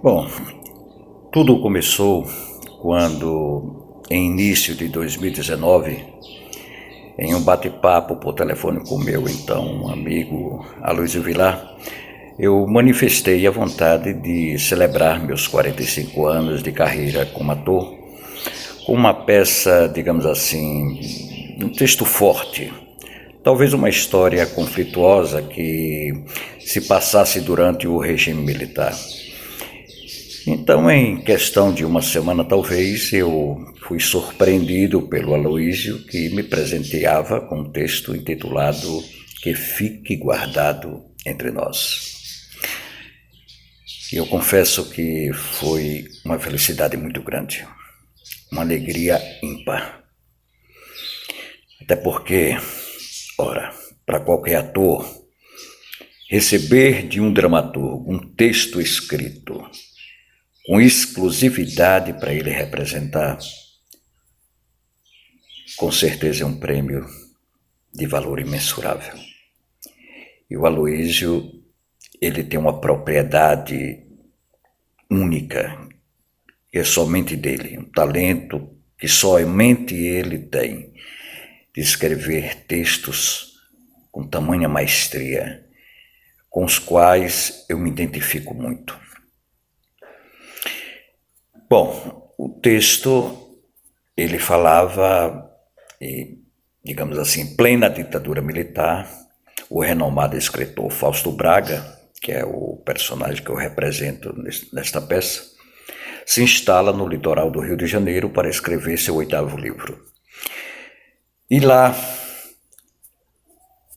Bom, tudo começou quando, em início de 2019, em um bate-papo por telefone com meu então amigo Aloysio Vilar, eu manifestei a vontade de celebrar meus 45 anos de carreira como ator com uma peça, digamos assim, um texto forte, talvez uma história conflituosa que se passasse durante o regime militar. Então, em questão de uma semana, talvez, eu fui surpreendido pelo Aloysio, que me presenteava com um texto intitulado Que Fique Guardado Entre Nós. E eu confesso que foi uma felicidade muito grande, uma alegria ímpar. Até porque, ora, para qualquer ator, receber de um dramaturgo um texto escrito com exclusividade para ele representar, com certeza é um prêmio de valor imensurável. E o Aloysio, ele tem uma propriedade única, que é somente dele, um talento que somente ele tem, de escrever textos com tamanha maestria, com os quais eu me identifico muito. Bom, o texto, ele falava, digamos assim, em plena ditadura militar, o renomado escritor Fausto Braga, que é o personagem que eu represento nesta peça, se instala no litoral do Rio de Janeiro para escrever seu 8º livro. E lá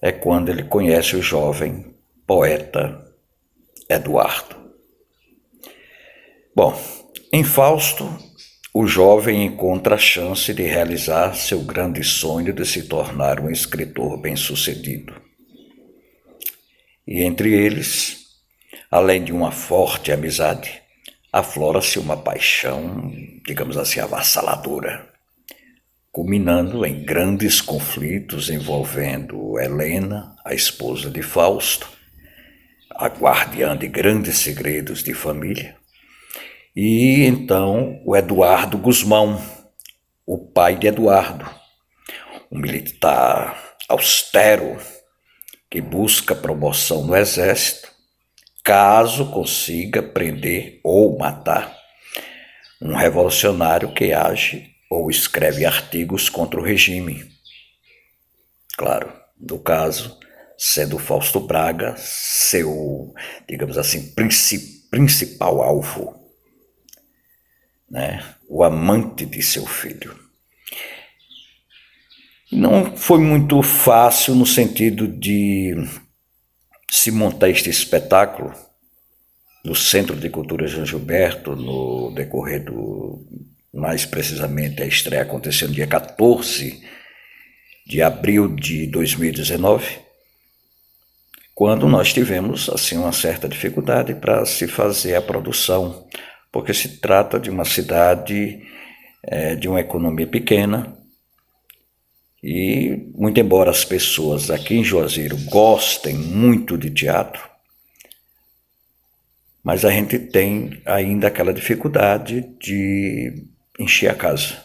é quando ele conhece o jovem poeta Eduardo. Bom, em Fausto, o jovem encontra a chance de realizar seu grande sonho de se tornar um escritor bem-sucedido. E entre eles, além de uma forte amizade, aflora-se uma paixão, digamos assim, avassaladora, culminando em grandes conflitos envolvendo Helena, a esposa de Fausto, a guardiã de grandes segredos de família, e então o Eduardo Gusmão, o pai de Eduardo, um militar austero que busca promoção no exército, caso consiga prender ou matar um revolucionário que age ou escreve artigos contra o regime. Claro, no caso, sendo Fausto Braga seu, digamos assim, principal alvo, né? O amante de seu filho. Não foi muito fácil no sentido de se montar este espetáculo no Centro de Cultura João Gilberto, no decorrer mais precisamente, a estreia aconteceu no dia 14 de abril de 2019, quando nós tivemos assim uma certa dificuldade para se fazer a produção, porque se trata de uma cidade de uma economia pequena, e muito embora as pessoas aqui em Juazeiro gostem muito de teatro, mas a gente tem ainda aquela dificuldade de encher a casa.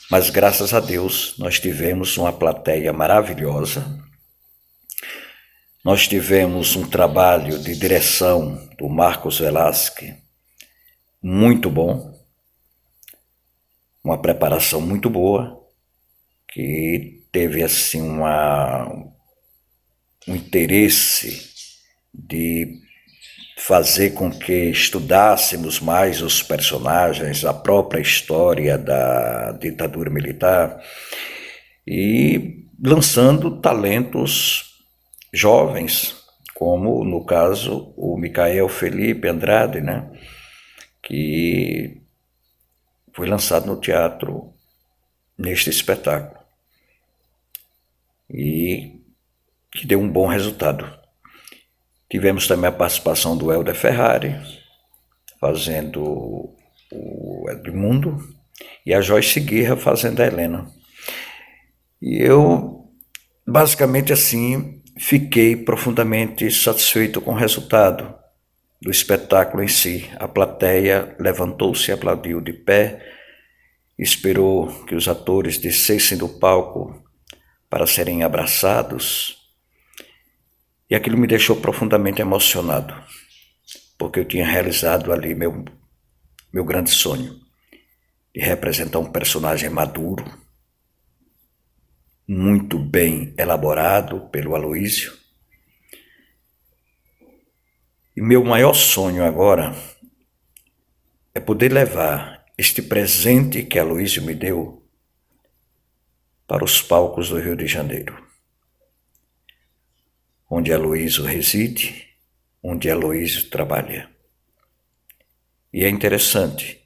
Mas graças a Deus nós tivemos uma plateia maravilhosa, nós tivemos um trabalho de direção do Marcos Velasque muito bom, uma preparação muito boa, que teve assim um interesse de fazer com que estudássemos mais os personagens, a própria história da ditadura militar e lançando talentos jovens, como no caso o Micael Felipe Andrade, né, que foi lançado no teatro neste espetáculo e que deu um bom resultado. Tivemos também a participação do Helder Ferrari, fazendo o Edmundo, e a Joyce Guerra fazendo a Helena. E eu, basicamente assim, fiquei profundamente satisfeito com o resultado do espetáculo em si. A plateia levantou-se e aplaudiu de pé, esperou que os atores descessem do palco para serem abraçados, e aquilo me deixou profundamente emocionado, porque eu tinha realizado ali meu grande sonho de representar um personagem maduro, muito bem elaborado pelo Aloysio. E meu maior sonho agora é poder levar este presente que Aloysio me deu para os palcos do Rio de Janeiro, onde Aloysio reside, onde Aloysio trabalha. E é interessante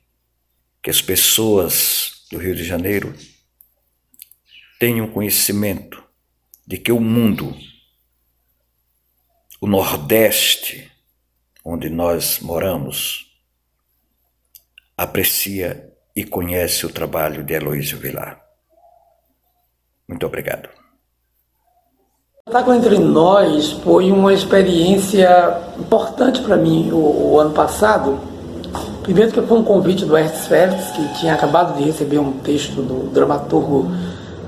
que as pessoas do Rio de Janeiro tenham conhecimento de que o mundo, o Nordeste, onde nós moramos, aprecia e conhece o trabalho de Aloysio Vilar. Muito obrigado. O espetáculo Entre Nós foi uma experiência importante para mim o ano passado. Primeiro que foi um convite do Hertz Félix, que tinha acabado de receber um texto do dramaturgo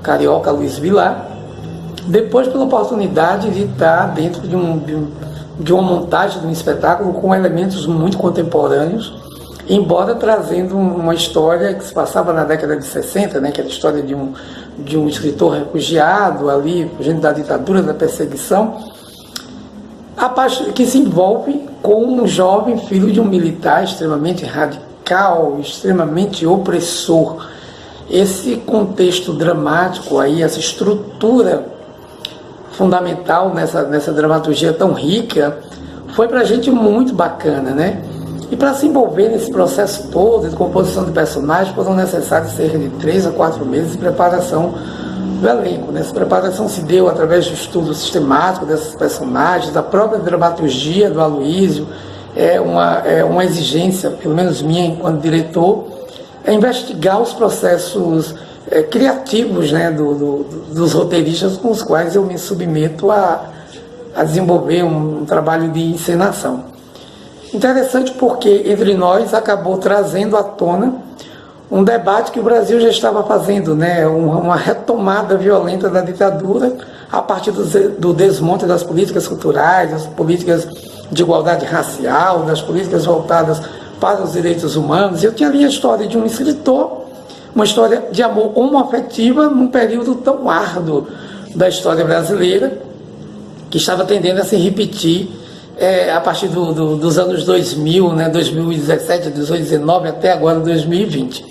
carioca Aloysio Vilar. Depois pela oportunidade de estar dentro de uma montagem de um espetáculo com elementos muito contemporâneos, embora trazendo uma história que se passava na década de 60, né, que era a história de um escritor refugiado ali, fugindo da ditadura, da perseguição, que se envolve com um jovem filho de um militar extremamente radical, extremamente opressor. Esse contexto dramático aí, essa estrutura fundamental nessa dramaturgia tão rica, foi para a gente muito bacana, né? E para se envolver nesse processo todo de composição de personagens, foram necessários cerca de 3 a 4 meses de preparação do elenco. Essa preparação se deu através do estudo sistemático desses personagens, da própria dramaturgia do Aloysio. É uma exigência, pelo menos minha enquanto diretor, é investigar os processos criativos, né, dos roteiristas com os quais eu me submeto a desenvolver um trabalho de encenação. Interessante porque Entre Nós acabou trazendo à tona um debate que o Brasil já estava fazendo, né, uma retomada violenta da ditadura a partir do desmonte das políticas culturais, das políticas de igualdade racial, das políticas voltadas para os direitos humanos. Eu tinha ali a história de um escritor, uma história de amor homoafetiva num período tão árduo da história brasileira, que estava tendendo a se repetir a partir dos anos 2000, né, 2017, 2019 até agora 2020.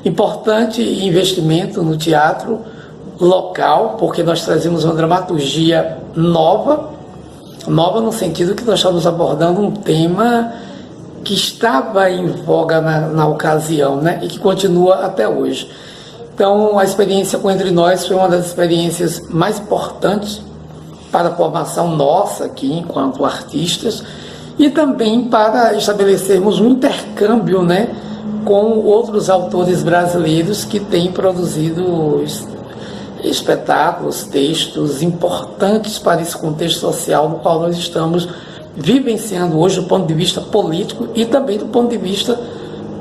Importante investimento no teatro local, porque nós trazemos uma dramaturgia nova no sentido que nós estamos abordando um tema que estava em voga na ocasião, né, e que continua até hoje. Então, a experiência com Entre Nós foi uma das experiências mais importantes para a formação nossa aqui, enquanto artistas, e também para estabelecermos um intercâmbio, né, com outros autores brasileiros que têm produzido espetáculos, textos importantes para esse contexto social no qual nós estamos vivenciando hoje do ponto de vista político e também do ponto de vista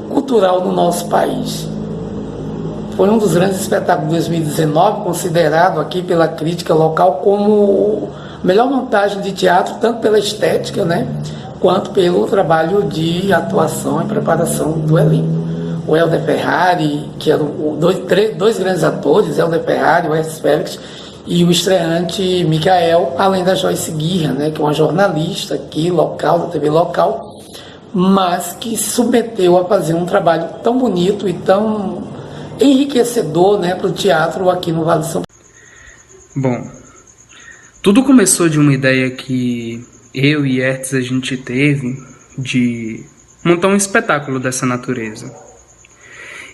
cultural no nosso país. Foi um dos grandes espetáculos de 2019, considerado aqui pela crítica local como a melhor montagem de teatro, tanto pela estética, né, quanto pelo trabalho de atuação e preparação do elenco. O Helder Ferrari, que eram dois grandes atores, Helder Ferrari, o Hertz Félix, e o estreante Micael, além da Joyce Guirra, né, que é uma jornalista aqui, local, da TV local, mas que se submeteu a fazer um trabalho tão bonito e tão enriquecedor, né, para o teatro aqui no Vale de São Paulo. Bom, tudo começou de uma ideia que eu e Hertz a gente teve de montar um espetáculo dessa natureza.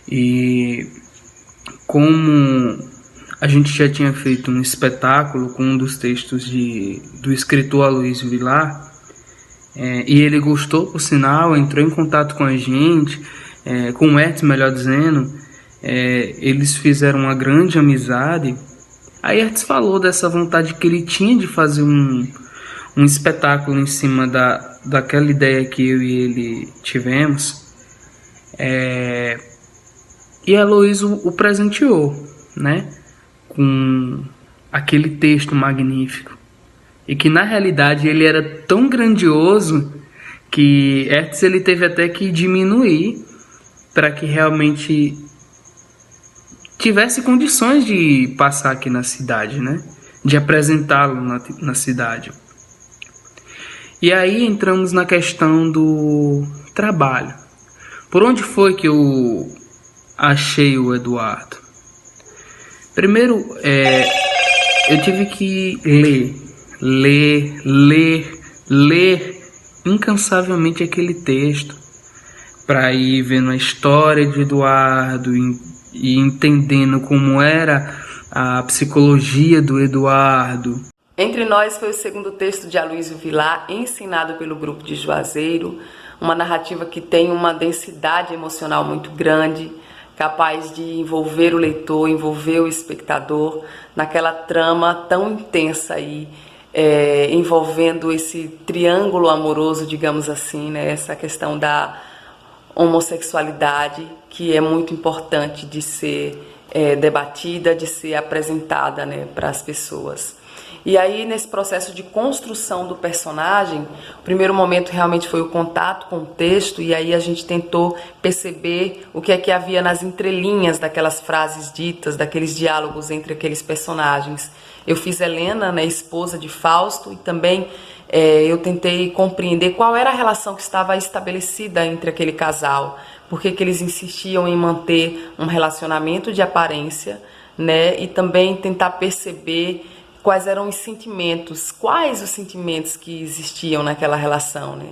E como a gente já tinha feito um espetáculo com um dos textos do escritor Aloysio Vilar, e ele gostou, por sinal, entrou em contato com a gente, com o Hertz, melhor dizendo, eles fizeram uma grande amizade. Aí Hertz falou dessa vontade que ele tinha de fazer um um espetáculo em cima daquela ideia que eu e ele tivemos. E a Heloísa o presenteou, né, com aquele texto magnífico. E que na realidade ele era tão grandioso que Hertz ele teve até que diminuir para que realmente tivesse condições de passar aqui na cidade, né? De apresentá-lo na cidade. E aí entramos na questão do trabalho. Por onde foi que eu achei o Eduardo? Primeiro, eu tive que ler incansavelmente aquele texto para ir vendo a história de Eduardo e entendendo como era a psicologia do Eduardo. Entre Nós foi o segundo texto de Aloysio Vilar, ensinado pelo grupo de Juazeiro, uma narrativa que tem uma densidade emocional muito grande, capaz de envolver o leitor, envolver o espectador naquela trama tão intensa aí, envolvendo esse triângulo amoroso, digamos assim, né? Essa questão da homossexualidade, que é muito importante de ser debatida, de ser apresentada, né, para as pessoas. E aí, nesse processo de construção do personagem, o primeiro momento realmente foi o contato com o texto, e aí a gente tentou perceber o que é que havia nas entrelinhas daquelas frases ditas, daqueles diálogos entre aqueles personagens. Eu fiz Helena, né, esposa de Fausto, e também eu tentei compreender qual era a relação que estava estabelecida entre aquele casal, porque que eles insistiam em manter um relacionamento de aparência, né, e também tentar perceber quais eram os sentimentos, quais os sentimentos que existiam naquela relação, né?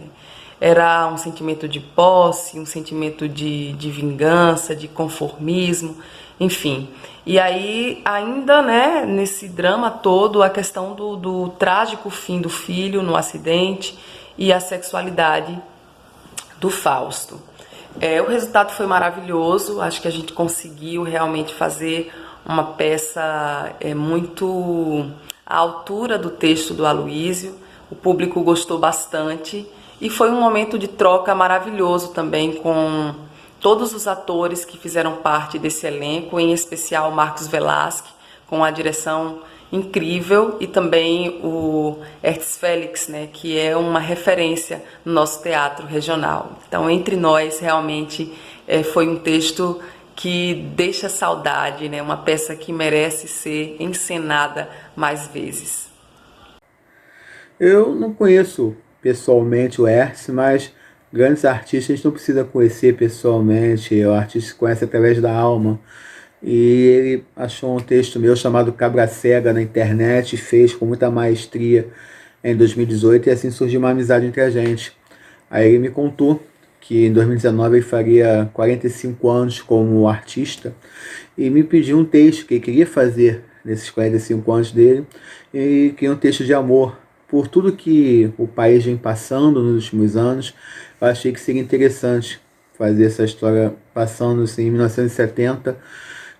Era um sentimento de posse, um sentimento de vingança, de conformismo, enfim. E aí, ainda, né, nesse drama todo, a questão do trágico fim do filho no acidente e a sexualidade do Fausto. O resultado foi maravilhoso, acho que a gente conseguiu realmente fazer uma peça muito à altura do texto do Aloysio. O público gostou bastante e foi um momento de troca maravilhoso também com todos os atores que fizeram parte desse elenco, em especial Marcos Velasque, com a direção incrível, e também o Hertz Félix, né, que é uma referência no nosso teatro regional. Então, Entre Nós realmente foi um texto que deixa saudade, né? Uma peça que merece ser encenada mais vezes. Eu não conheço pessoalmente o Hertz, mas grandes artistas a gente não precisa conhecer pessoalmente, o artista se conhece através da alma. E ele achou um texto meu chamado Cabra Cega na internet, fez com muita maestria em 2018, e assim surgiu uma amizade entre a gente. Aí ele me contou que em 2019 ele faria 45 anos como artista, e me pediu um texto que ele queria fazer nesses 45 anos dele, e queria um texto de amor. Por tudo que o país vem passando nos últimos anos, eu achei que seria interessante fazer essa história passando assim, em 1970,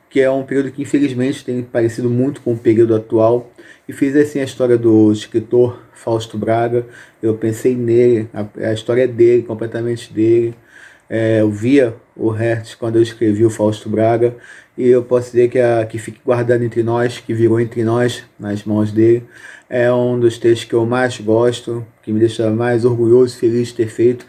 que é um período que infelizmente tem parecido muito com o período atual, e fiz assim a história do escritor Fausto Braga. Eu pensei nele, a história é dele, completamente dele. Eu via o Hertz quando eu escrevi o Fausto Braga, e eu posso dizer que Fique Guardado Entre Nós, que virou Entre Nós nas mãos dele, é um dos textos que eu mais gosto, que me deixa mais orgulhoso e feliz de ter feito,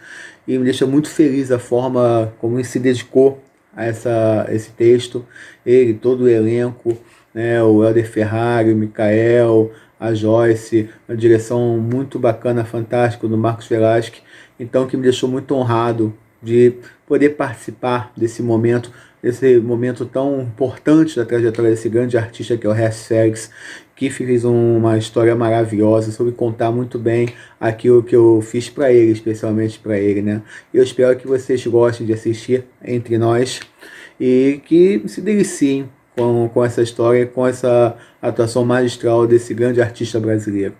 e me deixa muito feliz a forma como ele se dedicou a esse texto, ele, todo o elenco, né, o Helder Ferrari, o Micael, a Joyce, uma direção muito bacana, fantástica do Marcos Velasque, então que me deixou muito honrado de poder participar desse momento tão importante da trajetória desse grande artista que é o Hertz Félix, que fez uma história maravilhosa, soube contar muito bem aquilo que eu fiz para ele, especialmente para ele, né? Eu espero que vocês gostem de assistir Entre Nós e que se deliciem com essa história, com essa atuação magistral desse grande artista brasileiro.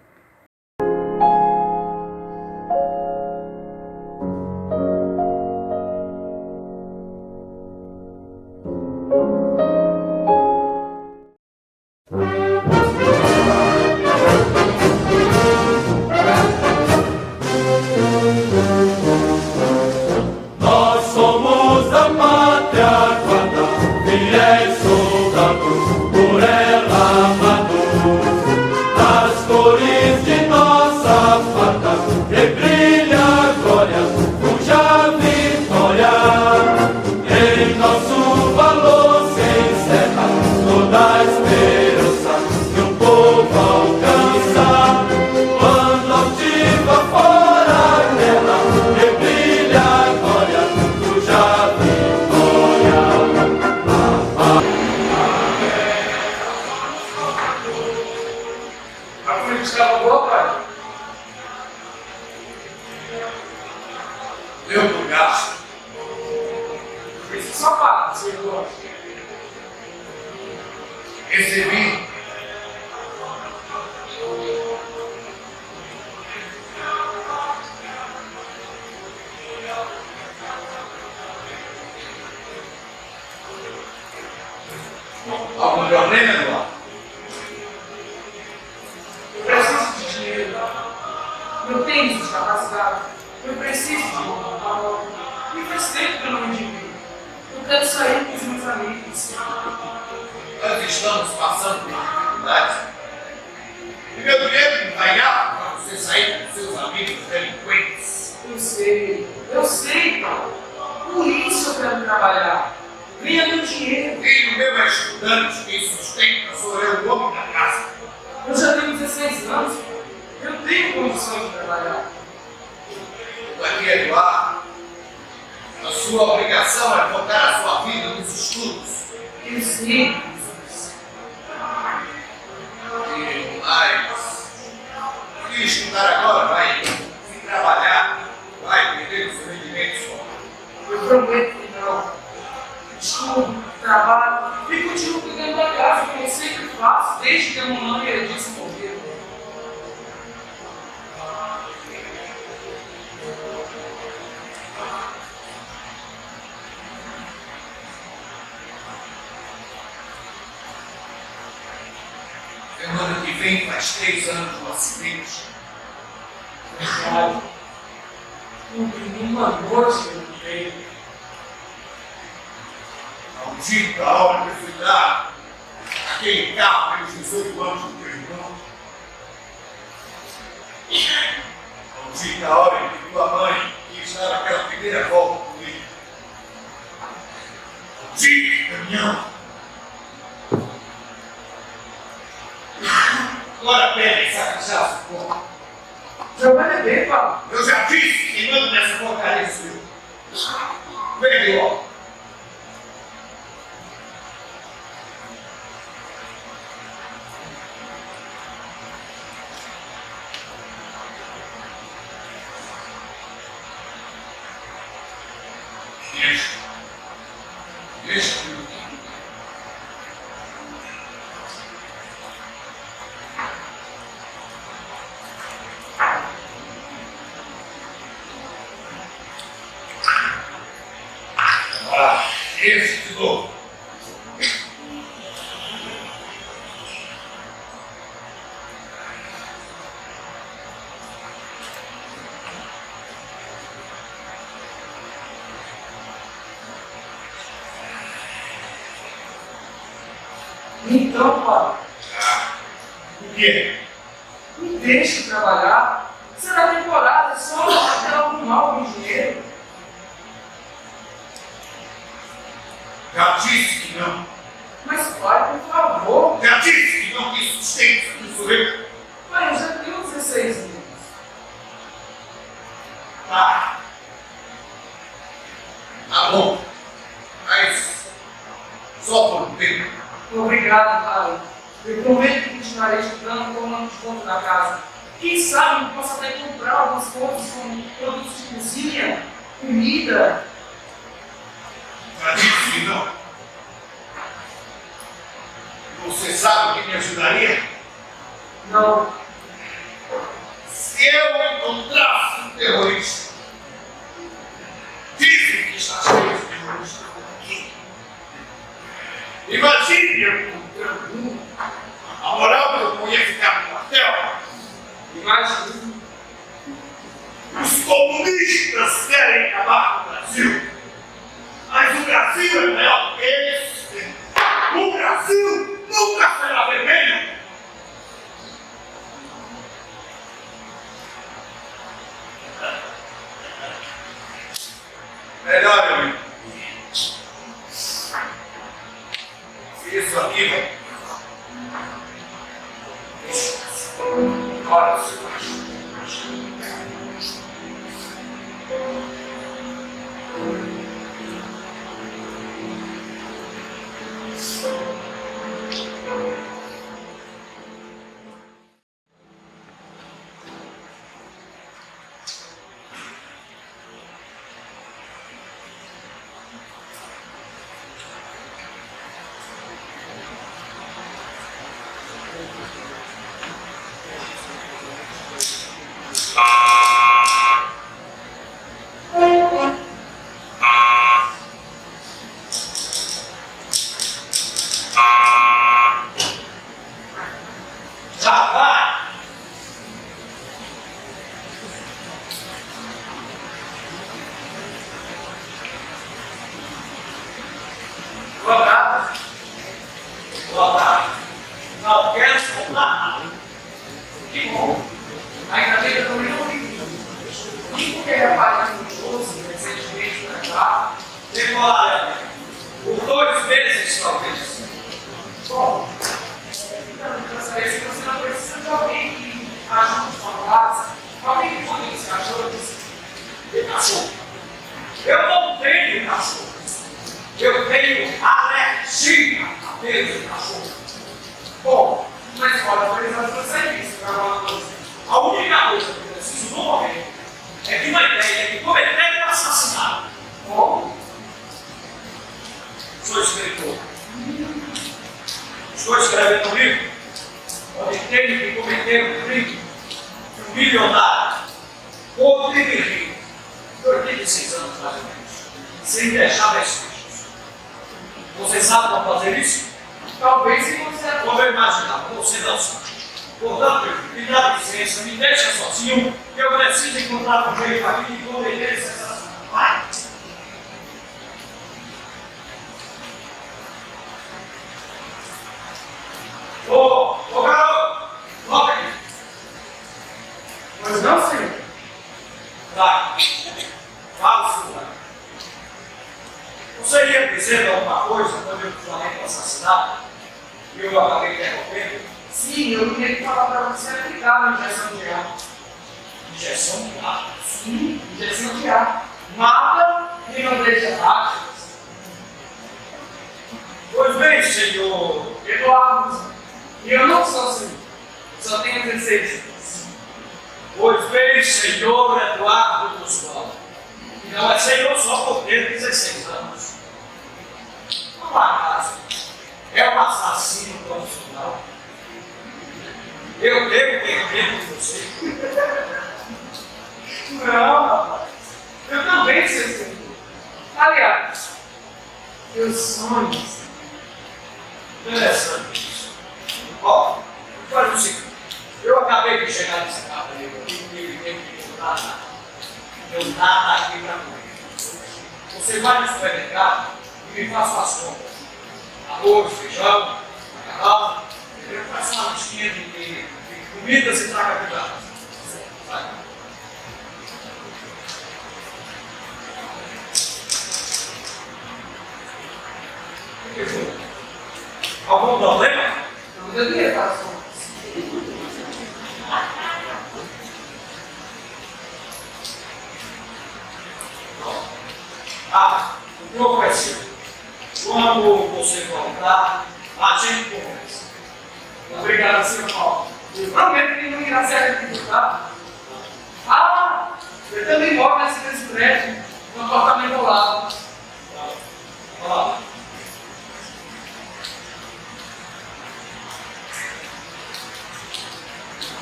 Eu não gasto. Você só fala, senhor. Recebi. Algum problema, Eduardo? Eu preciso de dinheiro. Meu tempo está capacidade. Eu preciso de um. E faz tempo que eu não me divido. Eu quero sair com os meus amigos. Nós estamos passando por dificuldades. E meu dinheiro não vai dar para você sair com seus amigos delinquentes. Eu sei, pai. Por isso eu quero trabalhar. Ganha meu dinheiro. Filho meu é estudante, quem sustenta sou eu, o homem da casa. Eu já tenho 16 anos. Eu tenho condição de trabalhar. Daqui, Eduardo, a sua obrigação é focar a sua vida nos estudos. Eu sei. E mais, se estudar agora, vai se trabalhar, vai perder os seus rendimentos. Eu prometo que não. Estudo, trabalho e continuo cuidando da casa, como eu sempre faço, desde que a mamãe e a Edith morreram. Semana que vem faz 3 anos do acidente. Verdade. Não tem nenhuma noite que eu não veio. Maldita a hora que eu fui dar aquele carro pelos 18 anos do teu irmão. Maldita a hora em que tua mãe quis dar aquela primeira volta comigo. Maldito caminhão. Agora pega essa cachaça, porra. Já vai beber, pai. Eu já disse que manda nessa porcaria sua. Vem logo. Deixa eu. Esse de novo. Então, pai, O quê? me deixe trabalhar. Será temporada, é só até arrumar algum dinheiro. Já disse que não. Mas, pai, por favor. Já disse que não tem sustento do sorvete. Pai, eu já tenho 16 anos. Tá. Tá bom. Mas só por um tempo. Obrigado, pai. Eu prometo que continuarei estudando tomando conta da casa. Quem sabe eu posso até comprar algumas coisas como produtos de cozinha, comida. Já disse que não. Você sabe o que me ajudaria? Não. Se eu encontrasse um terrorista, dizem que está cheio de terroristas aqui. Imagine eu encontrando um. A moral que eu não ia ficar no quartel. Imagina. Os comunistas querem acabar com o Brasil. Mas o Brasil é maior que eles. O Brasil nunca será vermelho. Melhor eu ir. Se isso aqui vai. Olha, senhor. cachorro. Eu não tenho cachorro. Eu tenho alergia a pelo de cachorro. Bom, na escola foi exatamente isso. A única coisa que eu preciso no momento é de uma ideia de cometer um assassinato. Bom, sou escritor. Estou escrevendo um livro onde tenho que cometer um crime de um milionário podre de rico, 86 anos mais ou menos, sem deixar vestígios. Você sabe como fazer isso? Talvez se você não imaginar, você não sabe. Portanto, me dá licença, me deixa sozinho, que eu preciso encontrar um jeito aqui de cometer esse assassinato. Vai! Ô garoto, volta aqui. Pois não, senhor? Vai. Fala, senhor. Você ia dizer alguma coisa quando eu falei do assassinato e eu acabei interrompendo? Sim, eu queria falar para você aplicar na injeção de ar. Injeção de ar? Sim, injeção de ar. Nada que não deixa rápido. Pois bem, senhor Eduardo, eu não sou senhor, só tenho 16 anos. Pois bem, senhor Eduardo Guzmão. Não é senhor só por ter 16 anos. Por acaso, é um assassino profissional. Eu devo ter medo de você. Não, rapaz, eu também sei senhor. Aliás, meus sonhos. Interessante isso. Ó, faz o seguinte. Eu acabei de chegar nesse cabeleireiro aqui e ele tem que comprar nada. Eu nada aqui para comer. Você vai no supermercado e me faça as compras. Arroz, feijão, macarrão. Eu faço uma listinha de comidas e traga aqui para casa. Vai. O que foi? Algum problema? Não deveria estar só. O que eu ofereci? Quando você voltar, a gente conversa. Obrigado, senhor Paulo. Eu prometo que não irá se arrepender, tá? Ah, eu também moro nesse prédio, no apartamento ao lado. Olha lá.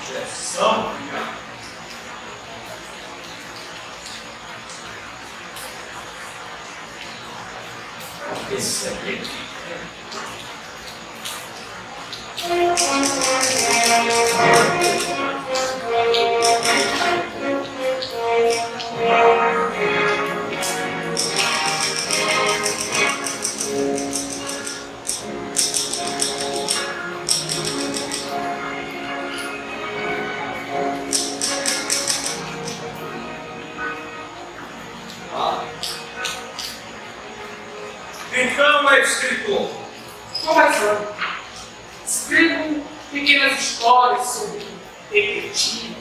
Injeção, obrigado. Esse aqui. Então é escritor. Começando. Escrevo pequenas histórias sobre detetive.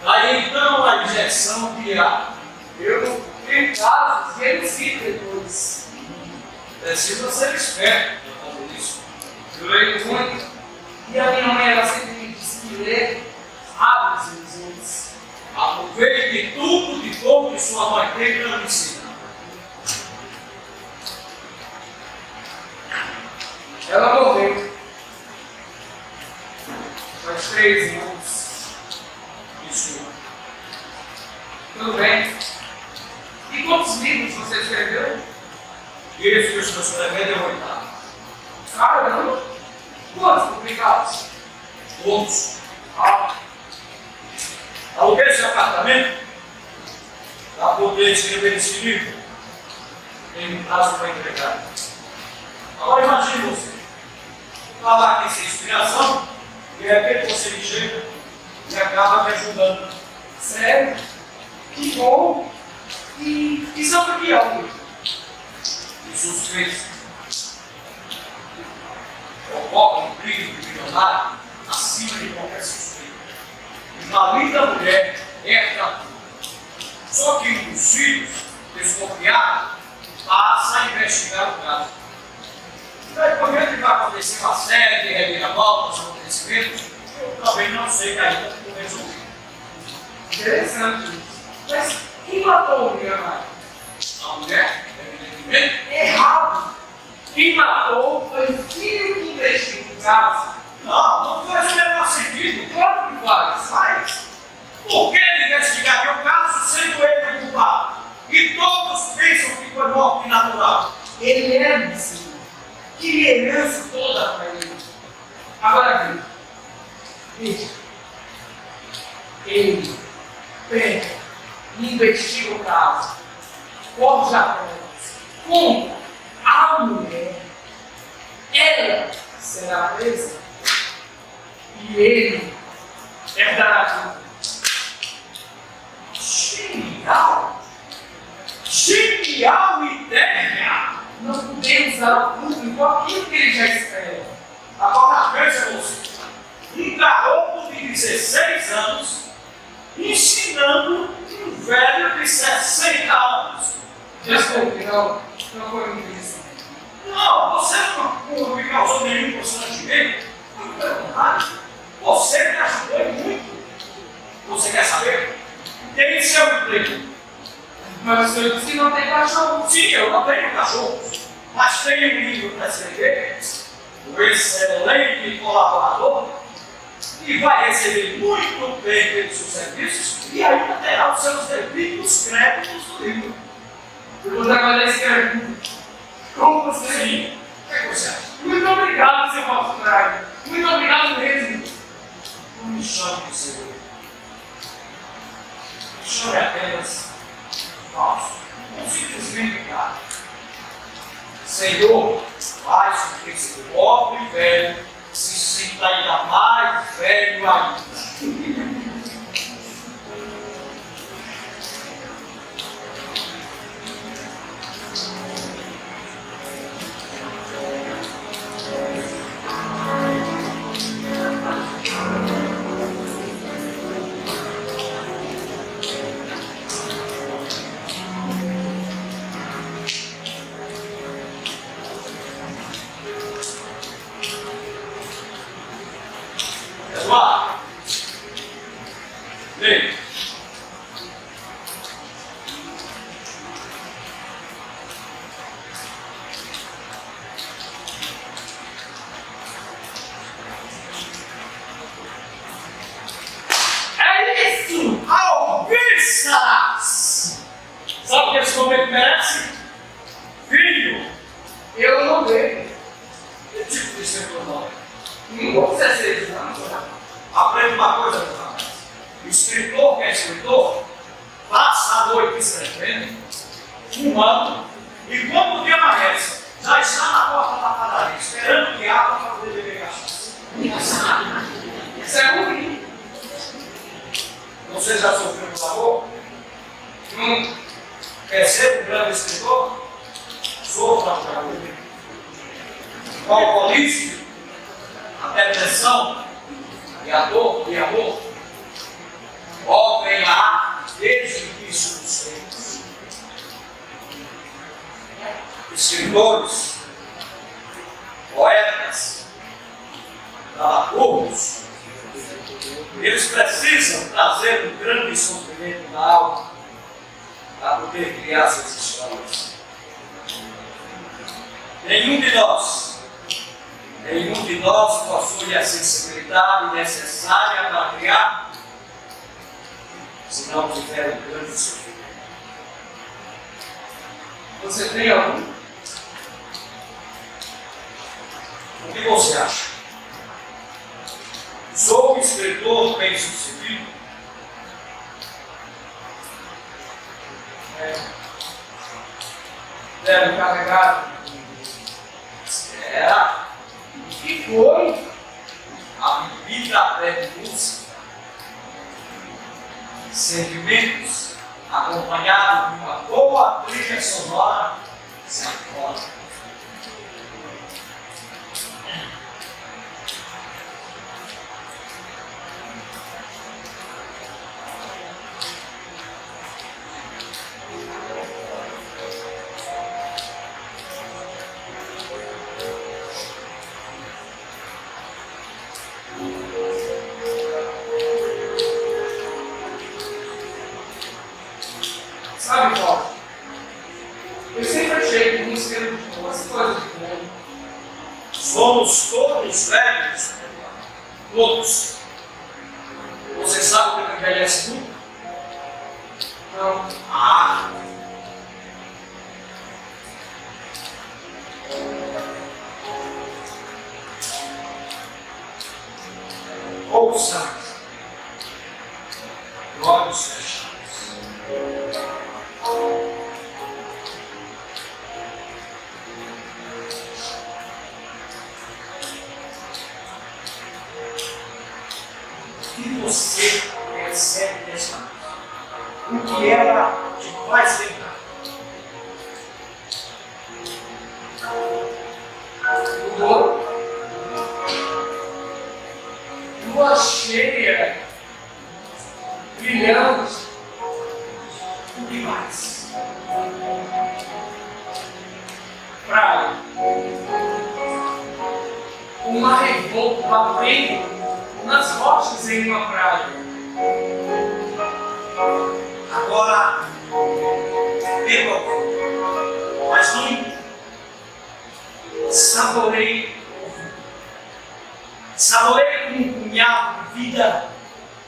Aí então a injeção de ar. Eu tenho casos e eles citam depois. Precisa ser esperto para fazer isso. Eu leio muito. E a minha mãe, ela sempre me disse que ler abre os horizontes. Aproveite tudo de bom que sua mãe tem para lhe ensinar. Ela morreu. Faz 3 anos. Isso. Tudo bem. E quantos livros você escreveu? E esse que eu estou escrevendo é o 8º. Caramba! Quantos publicados? Todos. Ah, Aluguei esse apartamento para poder escrever esse livro. Tem um prazo para entregar. Agora imagine você. Falar aqui sem inspiração, e de repente você me chega e acaba me ajudando. sério? Que bom! E sobre o que é o livro? E suspeito. Provoca um crime de milionário acima de qualquer suspeito. Uma linda mulher herda tudo. Só que um dos filhos, desconfiado, passa a investigar o caso. Daí, quando ele vai acontecer uma série de reviravoltas, acontecimentos, eu também não sei ainda como resolver. Interessante isso. Mas quem matou o milionário? A mulher, evidentemente, Errado. Quem matou foi o filho que investiu no caso. não faz o menor sentido. Claro que faz. Mas, por que ele investigaria o caso sendo ele o culpado? E todos pensam que foi morte natural. Ele era Senhor. Que herança toda para ele. Agora veja. Ele pega, investiga o caso, forja a prova, conta a mulher, ela será presa e ele herdará tudo. Genial! Genial ideia! Não podemos dar ao público aquilo que ele já espera. Agora veja você, um garoto de 16 anos ensinando um velho de 60 anos. Desculpe, não foi muito isso. Não, você não me causou nenhum constrangimento. Muito pelo contrário, você me ajudou muito. Você quer saber? Tem seu emprego. Mas o senhor disse que não tem cachorro. Sim, eu não tenho cachorro, mas tenho um livro para escrever, o excelente colaborador, que vai receber muito bem pelos seus serviços e ainda terá os seus devidos créditos no livro. Eu vou trabalhar escrevendo. Com você. Sim. O que você acha? Muito obrigado, seu Valtraio. Muito obrigado mesmo. Não me chame de senhor. Me chame apenas nosso. Não simplesmente cara. Senhor, faz com que esse pobre velho se sinta ainda mais velho ainda. Eduardo, leia. É isso! Alviças! Sabe o que esse momento merece? Filho! Eu não bebo. Que tipo de ser teu nome? Com 16 anos. Aprende uma coisa, meu rapaz. O escritor que é escritor, passa a noite escrevendo, fumando, e quando o dia amanhece, já está na porta da padaria, esperando que abra para poder beber cachaça. Isso é ruim. Você já sofreu por amor? Quer ser um grande escritor? Sofra por amor. O alcoolismo, a depressão e a dor e amor obrem a arte desde o início dos tempos. Escritores, poetas, dramaturgos, eles precisam trazer um grande sofrimento na alma para poder criar essas histórias. Nenhum de nós possui a sensibilidade necessária para criar, se não tiver um grande sofrimento. Você tem algum? O que você acha? Sou um escritor bem-sucedido? Deve carregar. Espera. Que foi? A bebida bebe música. Sentimentos acompanhados de uma boa trilha sonora se acorda. sabe, Jorge? Eu sempre achei que música era de boas coisas de bom. Somos todos velhos. Todos. Você sabe o que envelhece tudo? Não. Ah! Ouça, olhos fechados. O que você percebe dessa música? O que ela te faz lembrar? Lua cheia, brilhante. O que mais? Praia. O mar revolto batendo nas rochas em uma praia. Agora, beba, mas não saboreie. Saboreie com um punhado de vida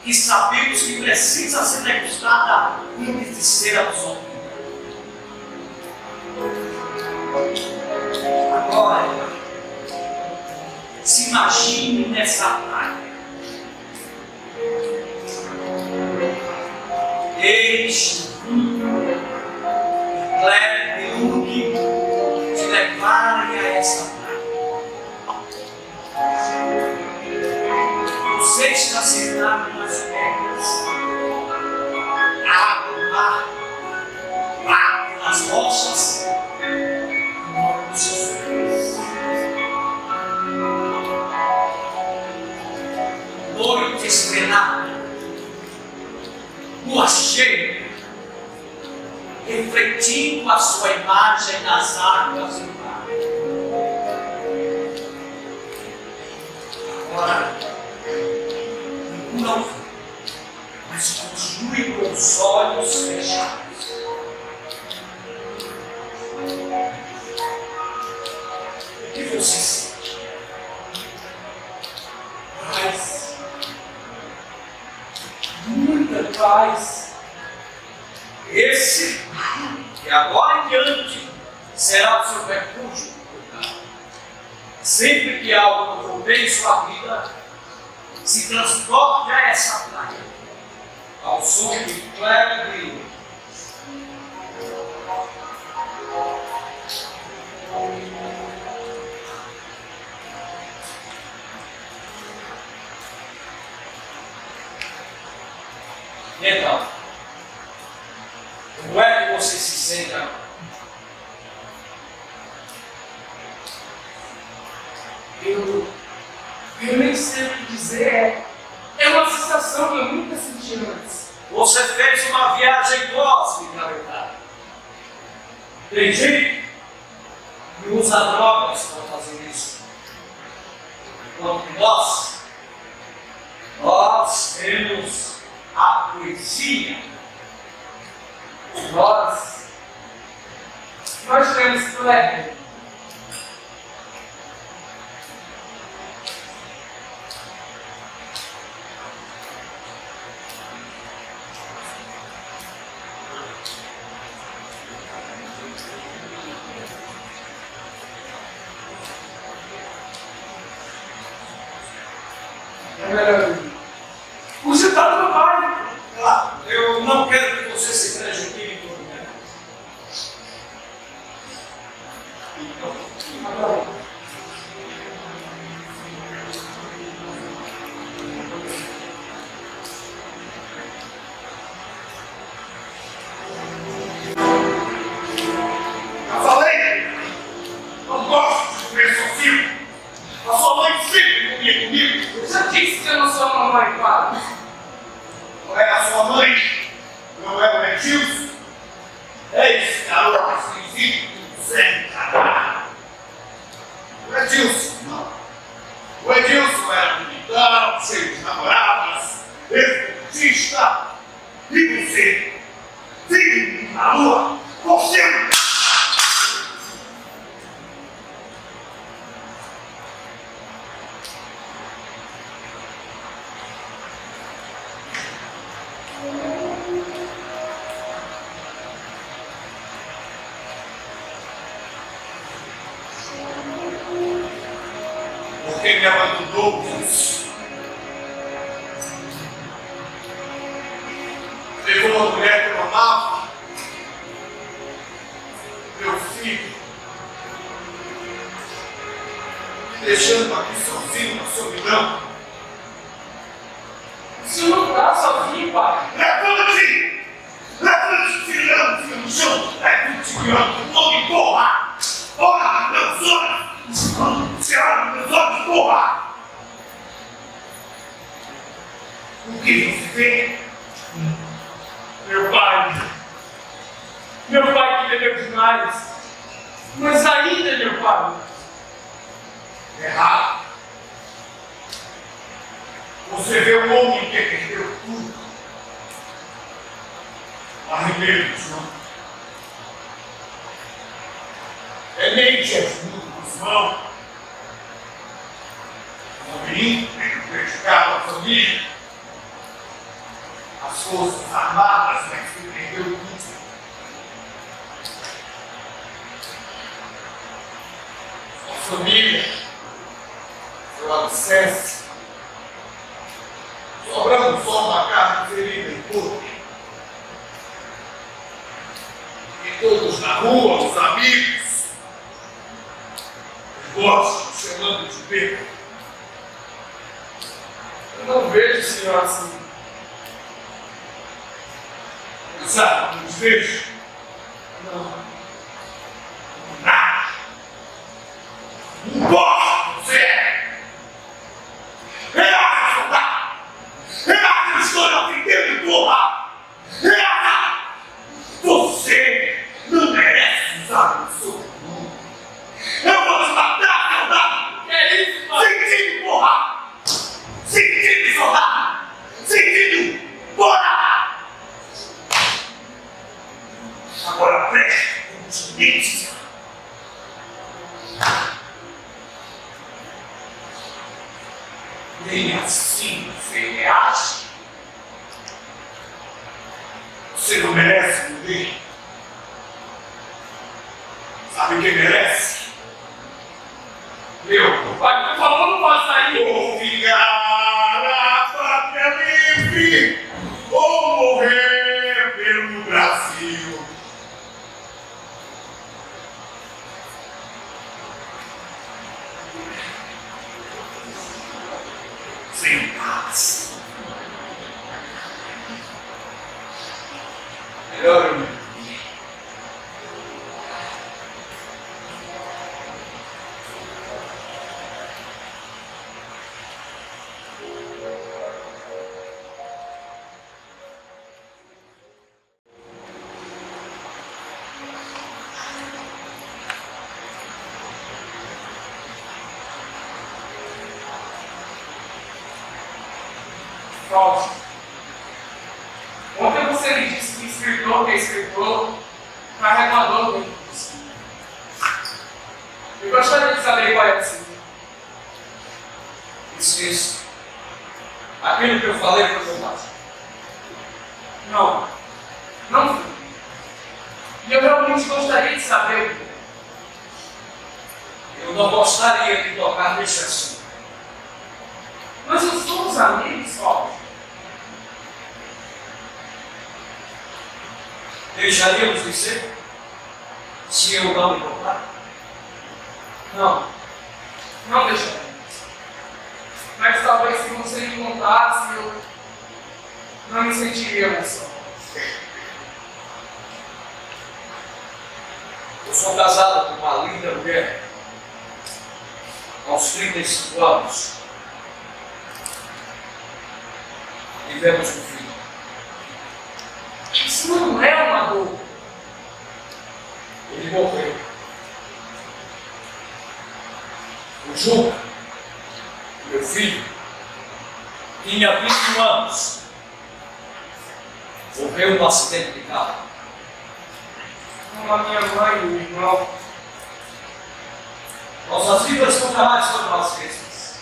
que sabemos que precisa ser degustada antes de ser absorvida. Agora, se imagine nessa praia. Deixe o vinho e cleve te levarem a essa praia. Você está sentado nas pedras, água do mar, bate nas rochas, mora nos seus pés. Noite estrelada, lua cheia, refletindo a sua imagem nas águas do mar. Agora, não, mas continue com os olhos fechados. O que você sente? Paz. Muita paz. Esse, que agora em diante, será o seu refúgio. Sempre que algo não for bem em sua vida, se transporte a essa praia, ao som de claro brilho. Então, como é que você se sente agora? Eu nem sei o que dizer. É uma sensação que eu nunca senti antes. Você fez uma viagem cósmica, verdade? Tem gente que usa drogas para fazer isso. Enquanto nós temos a poesia. Nós temos Kleber. O ditado do pai. Eu não quero que você se prejudique por mim. Eu falei! Não gosto de ver seu filho! A sua mãe sempre comia comigo! Eu já disse que eu não sou uma mamãe, claro. Não é a sua mãe? Não é o Edilson? É esse garoto esquisito sem caráter. O Edilson, não. O Edilson era bonitão, cheio de namoradas, esportista. E você? Filho na lua, você! Porque me abandonou, Deus. Levou uma mulher que eu amava, meu filho, me deixando aqui sozinho na solidão. O senhor não está sozinho, pai. Levante! Levante, filhão, filho no chão! Levante, filhão, não me corra! Olha meus olhos! Se olha meus olhos, porra! O que você vê? Meu pai que bebeu demais. Mas ainda, meu pai. Errado. Você vê um homem que perdeu tudo. Arremedos, não? É nem Jesus, Guzmão. O menino tem prejudicado a família. As forças armadas, mas que perdeu tudo. A família, seu alicerce, sobrando só uma carne ferida e podre. E todos na rua, os amigos, gostam, chamando de bêbado. Eu não vejo o senhor assim. Sabe, não vejo. Não. Nada. Não gosto, você. Relaxa, soldado. Relaxa, eu estou na ofendendo, porra. Relaxa. Você não merece usar o seu nome. Eu vou te matar, soldado. Que é isso, pai? Sentido, porra. Sentido, soldado. Sentido. Bora. Agora preste continência. Nem assim você reage. Você não merece morrer. Sabe quem merece? Eu. Pai, por favor, não faça isso. Ou vingar a pátria livre, ou morrer pelo Brasil. Sem paz. Melhor eu me dormir. Pronto. Ontem você me disse que escritor que é escritor, carregador do impulso. Eu gostaria de saber qual é o seu. Isso. Aquilo que eu falei foi verdade. Não. Não fui. E eu realmente gostaria de saber o que é. Eu não gostaria de tocar nesse assunto. Nós não somos amigos, Paulo. Deixaríamos de ser? Se eu não me contar? Não. Não deixaria. Mas talvez se você me contasse, eu não me sentiria emoção. Eu sou casado com uma linda mulher. Aos 35 anos. Tivemos um filho. Isso não é uma dor. Ele morreu. O Juca, meu filho, tinha 21 anos. Morreu num acidente de carro. com a minha mãe e meu irmão. Nossas vidas nunca mais foram as mesmas.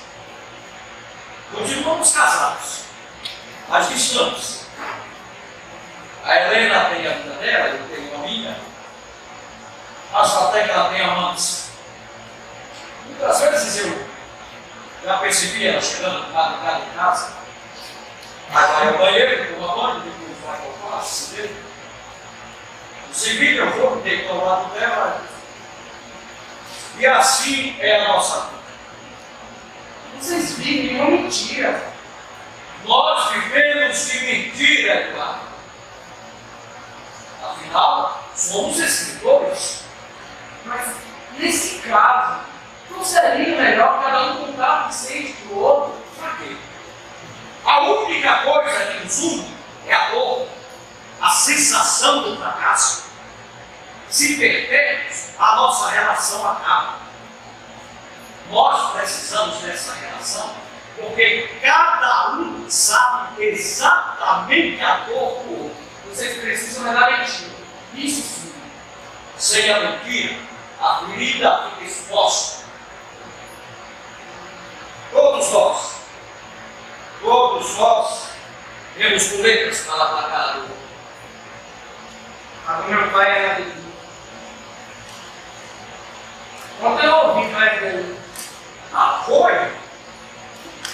Continuamos casados, mas distantes. A Helena tem a vida dela, eu tenho a minha. Acho até que ela tem amantes. Muitas vezes eu já percebi ela chegando em casa. Vai ao banheiro, toma banho, depois vai ao quarto, se vê. No seguinte eu vou, deito ao lado dela. E assim é a nossa vida. Vocês vivem uma mentira. Nós vivemos de mentira, Eduardo. Afinal, somos escritores. Mas, nesse caso, não seria melhor cada um contar o que sente para o outro? Para quê? A única coisa que nos une é a dor, a sensação do fracasso. Se perdermos, a nossa relação acaba. Nós precisamos dessa relação, porque cada um sabe exatamente a dor do outro. Vocês precisam da mentira. Isso sim. Sem a mentira, a ferida fica exposta. Todos nós temos muletas para lavar a cara do outro. A do meu pai é alegria. Ontem eu ouvi mais dele. Ah, foi?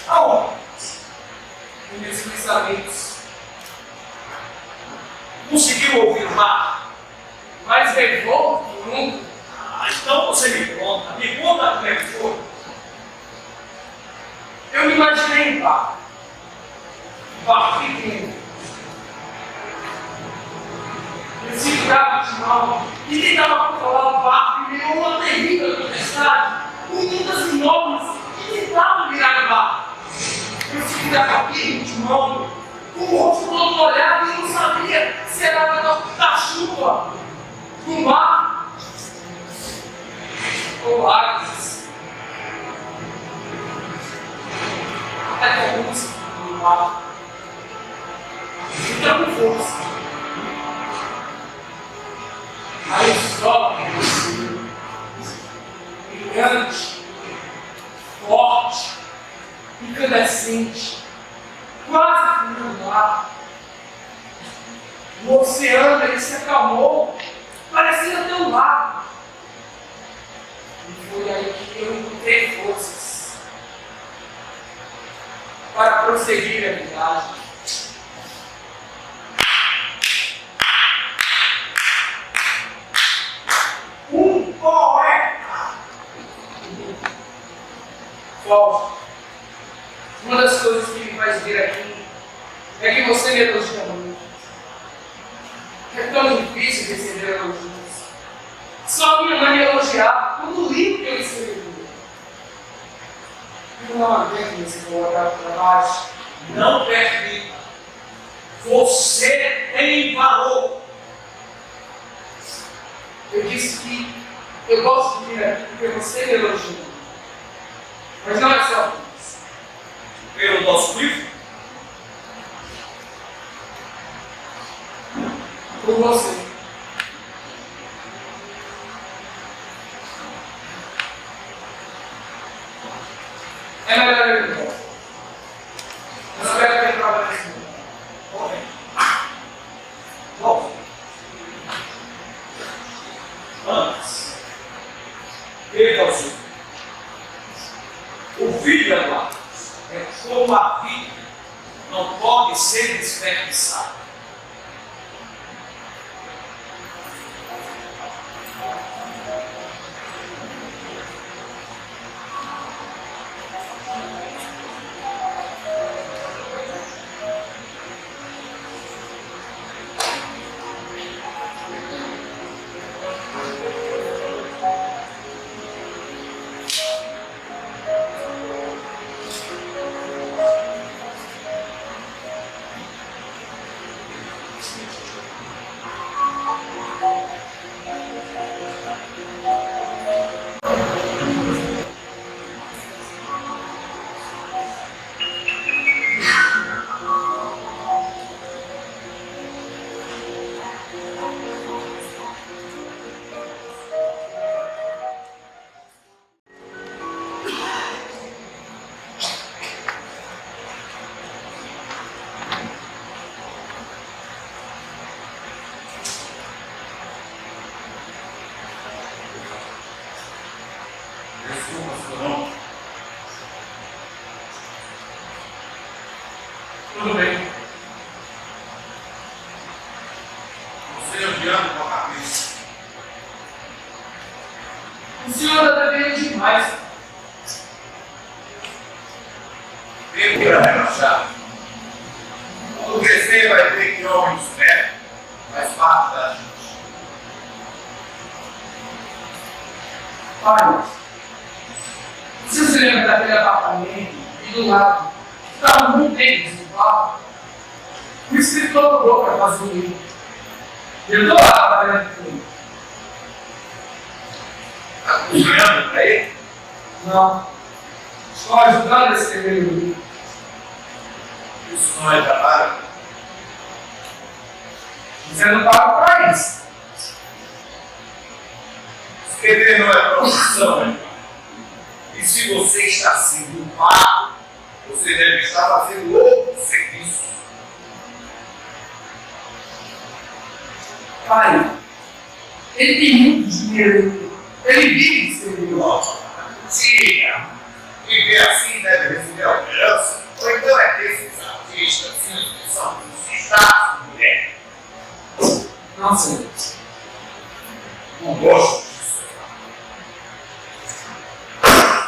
Aonde? Nos meus pensamentos. Conseguiu ouvir o mar? Mais revolto que nunca. Ah, então você me conta como é que foi. Eu me imaginei em bar. Bar pequeno. Eu segurava de mão e tentava controlar o barco em meio a uma terrível tempestade, com ondas enormes que tentavam virar o barco. Eu segurava firme de mão, com o rosto todo molhado e não sabia se era da chuva, do mar ou águas. Até que a música do mar entra com força. Aí o sol brilhante, forte, incandescente, quase no mar. O oceano ele se acalmou, parecia ter um lago. E foi aí que eu encontrei forças para prosseguir a viagem. Um poeta! Paulo, uma das coisas que me faz vir aqui é que você me elogia muito. É tão difícil receber elogios. Só minha mãe me elogiava quando o livro que eu escrevi. Eu não aguento me colocar para baixo. Não permita. Você tem valor. Eu disse que eu gosto de vir aqui porque você me elogia. Mas não é só isso. Pelo nosso livro, Por você. É melhor eu ir embora. Eu só quero ter prova nesse mundo. bom, antes, veja o seguinte. O filho, amados, é como a vida, não pode ser desperdiçada. você odiando com a cabeça. O senhor está bebendo demais. Tempo para relaxar. Quando crescer, vai ver que homem esperto faz parte da gente. Pai, você se lembra daquele apartamento e do lado? Estava muito tempo desocupado. O escritor mudou para fazer o livro. Eu estou lá trabalhando com ele. Está cozinhando para ele? Não. Estou ajudando a escrever o livro. Isso não é trabalho. Você não paga para isso. Escrever não é profissão, né? E se você está sendo pago, você deve estar fazendo outro serviço. Pai, ele tem muito dinheiro. Ele vive de escrever. Tira! Viver assim deve receber alcança. Ou então é desses artistas assim, que são status de mulher. Não sei. Não gosto disso.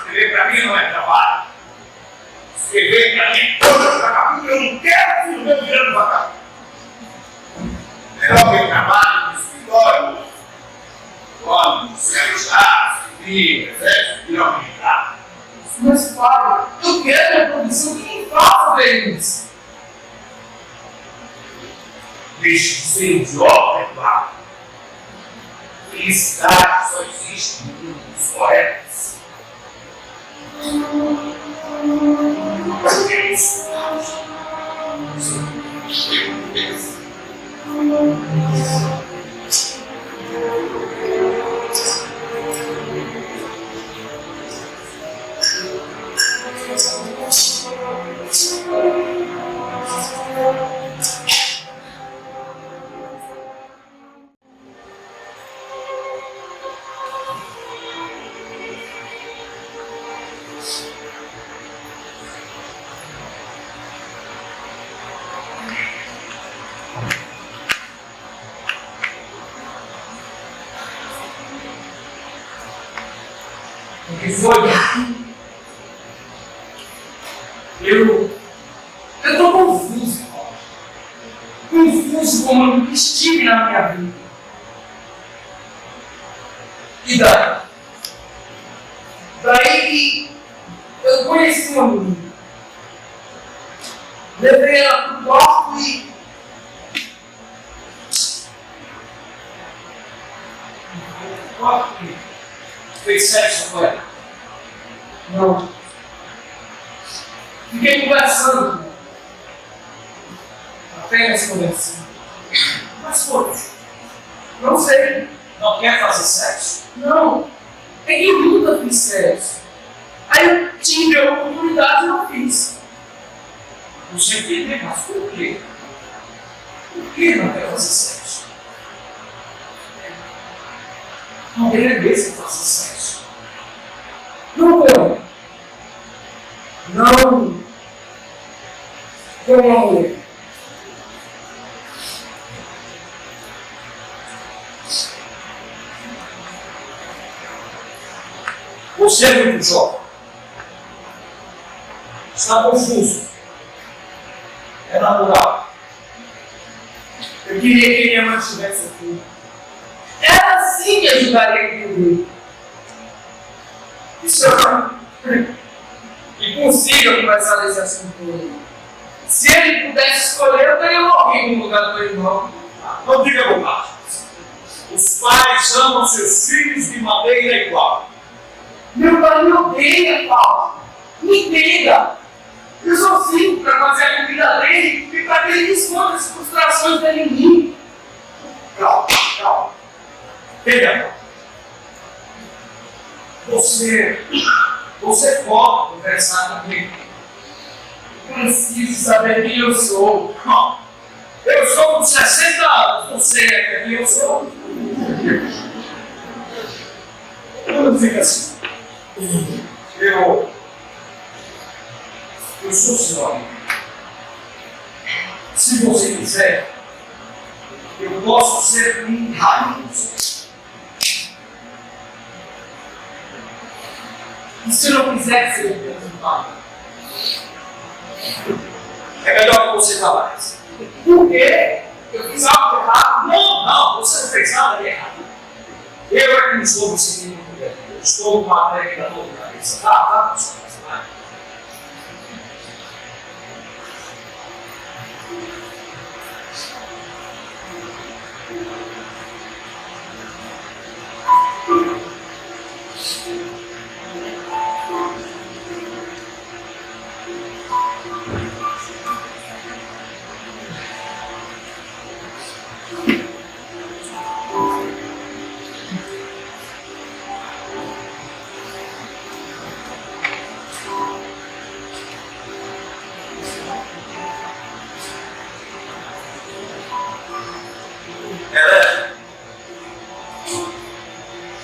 Escrever para mim não é trabalho. Escrever para mim é coisa vagabundo. Eu não quero filho meu virando vagabundo. Melhor que eu trabalho no escritório. Quando se ajustar, se vir, exército, virar militar. Mas, pai, eu quero uma profissão que me faça feliz. Deixe de ser idiota, Eduardo. Felicidade só existe no mundo dos corretos. O que foi? Eu estou confuso, Paulo. Confuso como eu nunca estive na minha vida. E daí? Daí que eu conheci uma menina. Levei ela pro quarto e... Fez sexo com ela? Não. Fiquei conversando. Apenas conversando. Mas foi. Não sei. Não quer fazer sexo? Não. É que eu nunca fiz sexo. Aí eu tive a oportunidade e não fiz. Não sei entender, mas por quê? Por que não quer fazer sexo? Não queria ver se eu faço sexo. Não como. Não. Com uma mulher. Você é muito jovem. Está confuso. É natural. Eu queria que minha mãe estivesse aqui. Ela sim me ajudaria a entender. Isso e consiga conversar desse assunto com ele. Se ele pudesse escolher, eu teria morrido no lugar do meu irmão. Não diga bobagem. Os pais amam seus filhos de maneira igual. Meu pai me odeia, Paulo. Me entenda. Eu sou simples para fazer a comida dele e para que ele esconda as frustrações dele em mim. Calma, calma. Veja, você pode conversar comigo. Preciso saber quem eu sou. Não. Eu sou com 60 anos. Você é quem eu sou? Não fica assim. Eu sou seu amigo. Se você quiser, eu posso ser um raio. E se eu não quiser ser um pai? É melhor que você falasse. Por quê? Eu fiz algo errado? Não, você não fez nada de errado. Eu é que não estou me sentindo mulher. Eu estou com uma técnica toda na cabeça. Tá, vai.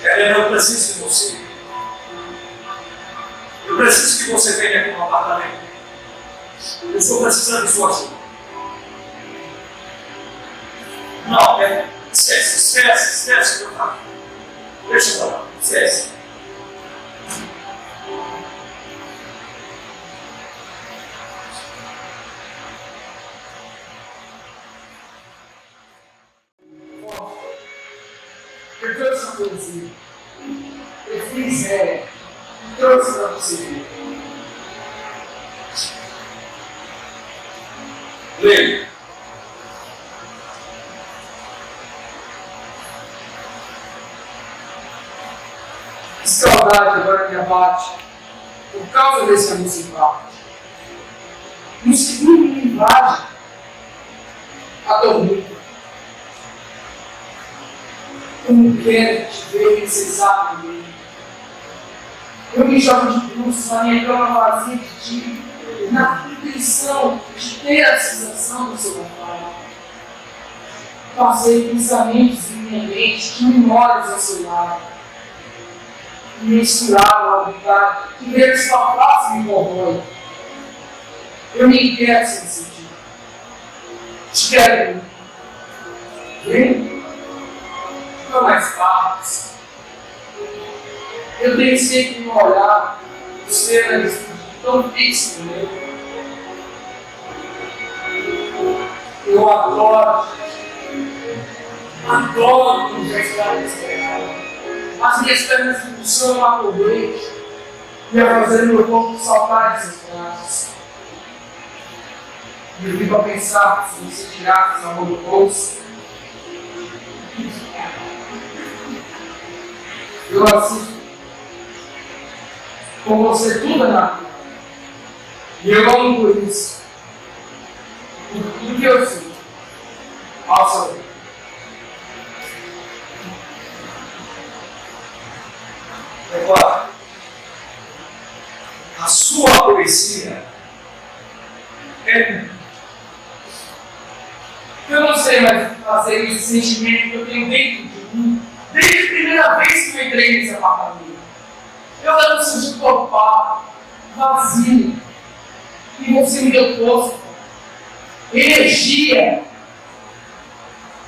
Helena, eu preciso de você. Eu preciso que você venha aqui no apartamento. Eu estou precisando de sua ajuda. Não, esquece o que eu falo. Deixa eu falar, esquece. Eu trouxe uma coisinha. Eu fiz, trouxe para você ver. Leia. Que saudade agora me abate por causa desse anúncio embarque. No segundo me invade a tormenta. Como quero te ver nesse exato momento. Eu me jogo de bruços na minha cama vazia de ti, na intenção de ter a sensação do seu conforto. Passei pensamentos em minha mente que memórias ao seu lado. Me misturaram a vontade que ver sua face me corrói. Eu me inquieto sem sentir. Te quero. Vem. Não mais fácil. Eu tenho sempre um olhar, você tão fixo no meu. Eu adoro quando já está desesperado. As minhas pernas me puxam a correr e a fazer meu corpo saltar de seus braços. Eu fico a pensar se você tirasse essa mão do bolso. Eu assisto com você tudo é natural. E eu amo por isso. Por tudo que eu sinto. Ao seu lado. É claro. A sua poesia é. Eu não sei mais fazer esse sentimento que eu tenho dentro de mim. Desde a primeira vez que eu entrei nesse apartamento. Eu era me sentindo topado, vazio. E você me deu força, energia.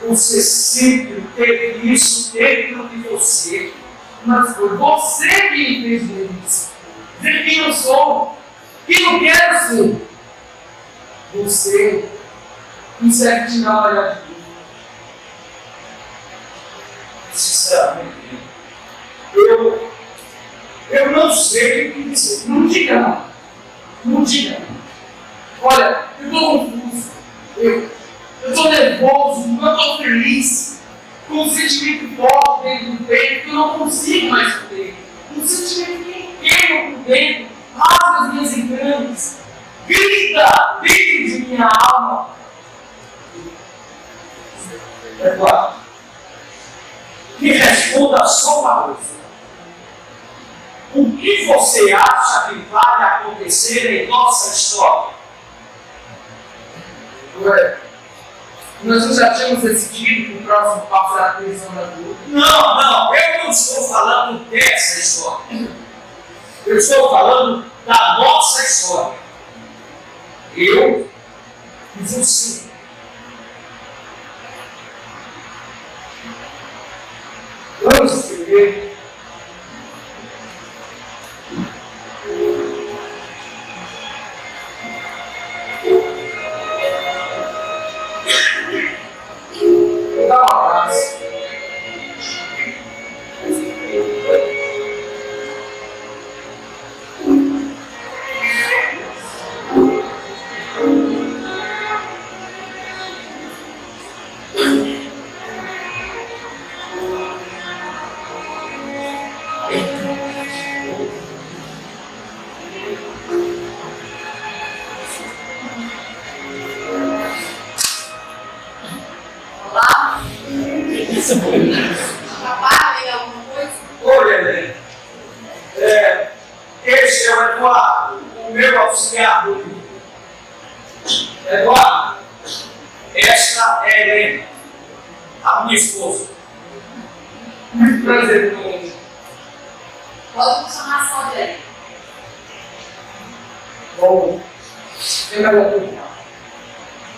Você sempre teve isso dentro de você. Mas foi você que me fez ver isso. Ver quem eu sou. Quem eu quero ser. Você consegue tirar o olhar de mim. Sinceramente, eu não sei o que dizer. Não diga nada. Não diga nada. Olha, eu estou confuso. Eu estou nervoso, eu estou feliz. Com um sentimento forte dentro do peito que eu não consigo mais ter. Um sentimento que queima por dentro, rasga as minhas entranhas. Grita dentro de minha alma. É claro. Me responda só uma coisa. O que você acha que vai acontecer em nossa história? Ué, nós já tínhamos decidido que o próximo passo era a prisão da dúvida. Não, eu não estou falando dessa história. Eu estou falando da nossa história. Eu e você. Vamos escrever. Dá um abraço. Papai, tem alguma coisa? Olha, Helene, esse é o Eduardo, o meu auxiliar do livro. Eduardo, esta é a Helene, a minha esposa. Muito prazer em conhecer. Pode me chamar só de aí. Bom,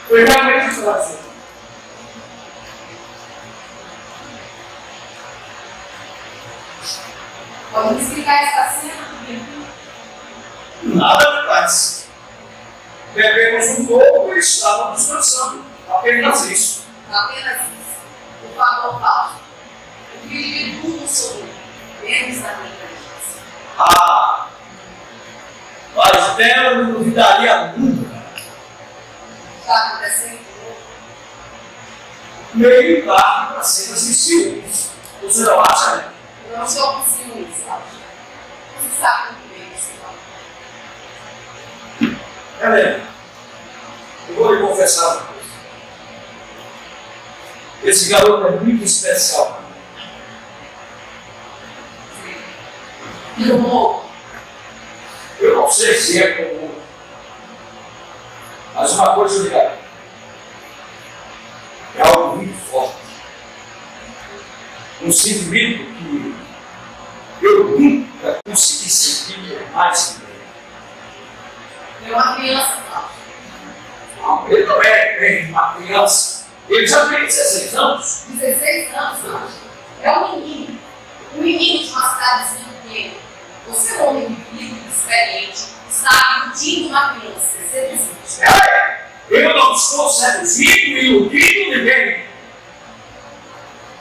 foi realmente um prazer. Pode me explicar essa cena? Nada demais. Bebemos um pouco e estávamos descansando. Apenas isso. Apenas isso. Por favor, Fausto. Eu queria ver tudo sobre menos da minha inteligência. Ah, mas dela não duvidaria nunca. Está acontecendo? Meio tarde para cenas de ciúmes. Você não acha, né? Eu não estou com ciúmes, Fausto. Você sabe muito bem disso, não? Helena, eu vou lhe confessar uma coisa. Esse garoto é muito especial para mim. Eu não sei se é comum, mas uma coisa eu lhe garanto. É algo muito forte. Um sentimento que eu nunca consegui sentir mais que ele. É uma criança, Fausto. Não, ele não é bem uma criança. Ele já tem 16 anos. 16 anos, Fausto. É um menino. Um menino de uma cidadezinha pequena. Você é um homem vivido, experiente, está iludindo uma criança. Você existe. Eu não estou seduzindo e iludindo ninguém.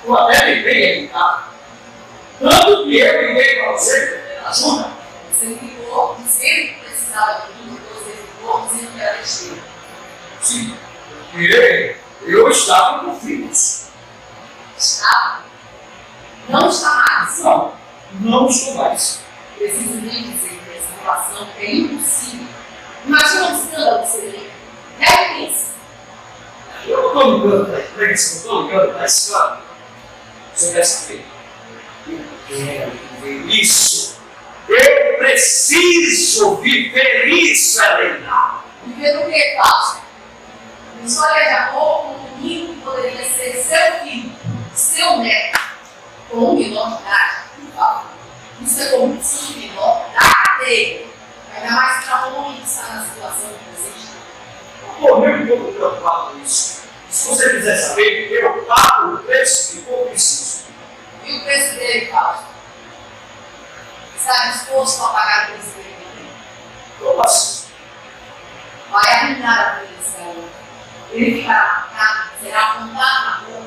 Eu até me dei em casa. Tanto que eu liguei para você pedir ajuda. Você me ligou dizendo que precisava de mim, você ligou dizendo que era besteira. Sim, porque eu estava com filhos. Estava? Não está mais. Não, não estou mais. Preciso lhe dizer que essa relação é impossível. Imagina um escândalo que seria. Repense. Eu não estou ligando para a imprensa, não estou ligando para a escândalo. Você quer saber? Eu quero viver isso. Eu preciso viver isso, Helena. Viver o que, Fausto? Uma história de amor com um menino que poderia ser seu filho, seu neto, com um menor de idade, por favor. Isso é corrupção de menor da cadeia. Ainda mais para um homem que está na situação que você está. Pô, eu não estou preocupado com isso. Se você quiser saber, eu pago o preço que for preciso. E o preço dele, Fausto? Está disposto a pagar o preço dele? Como assim? Vai arruinar a vida desse garoto. Ele ficará marcado, será apontado na rua,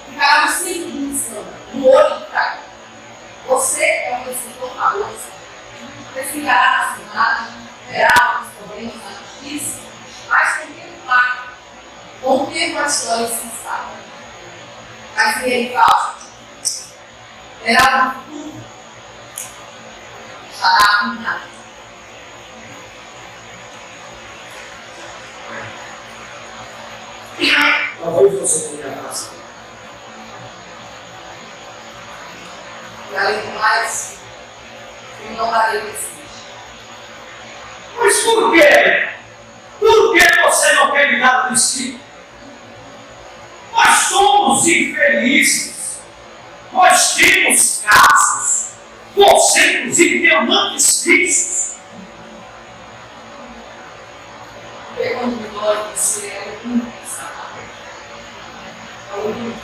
ficará no centro do escândalo, no olho do cara. Você é um escritor famoso, pesquisará na cidade, terá alguns problemas na justiça, mas com o tempo paga, com o tempo a história se instala. Mas ele, Fausto, terá um futuro, estará arruinado. Talvez você tenha razão. E além do mais, eu não darei presente. Mas por quê? Por que você não quer me dar um si? Nós somos infelizes. Nós temos casos. Você, inclusive, tem amantes fixos. Quando me dói, você é o único que está lá. É o único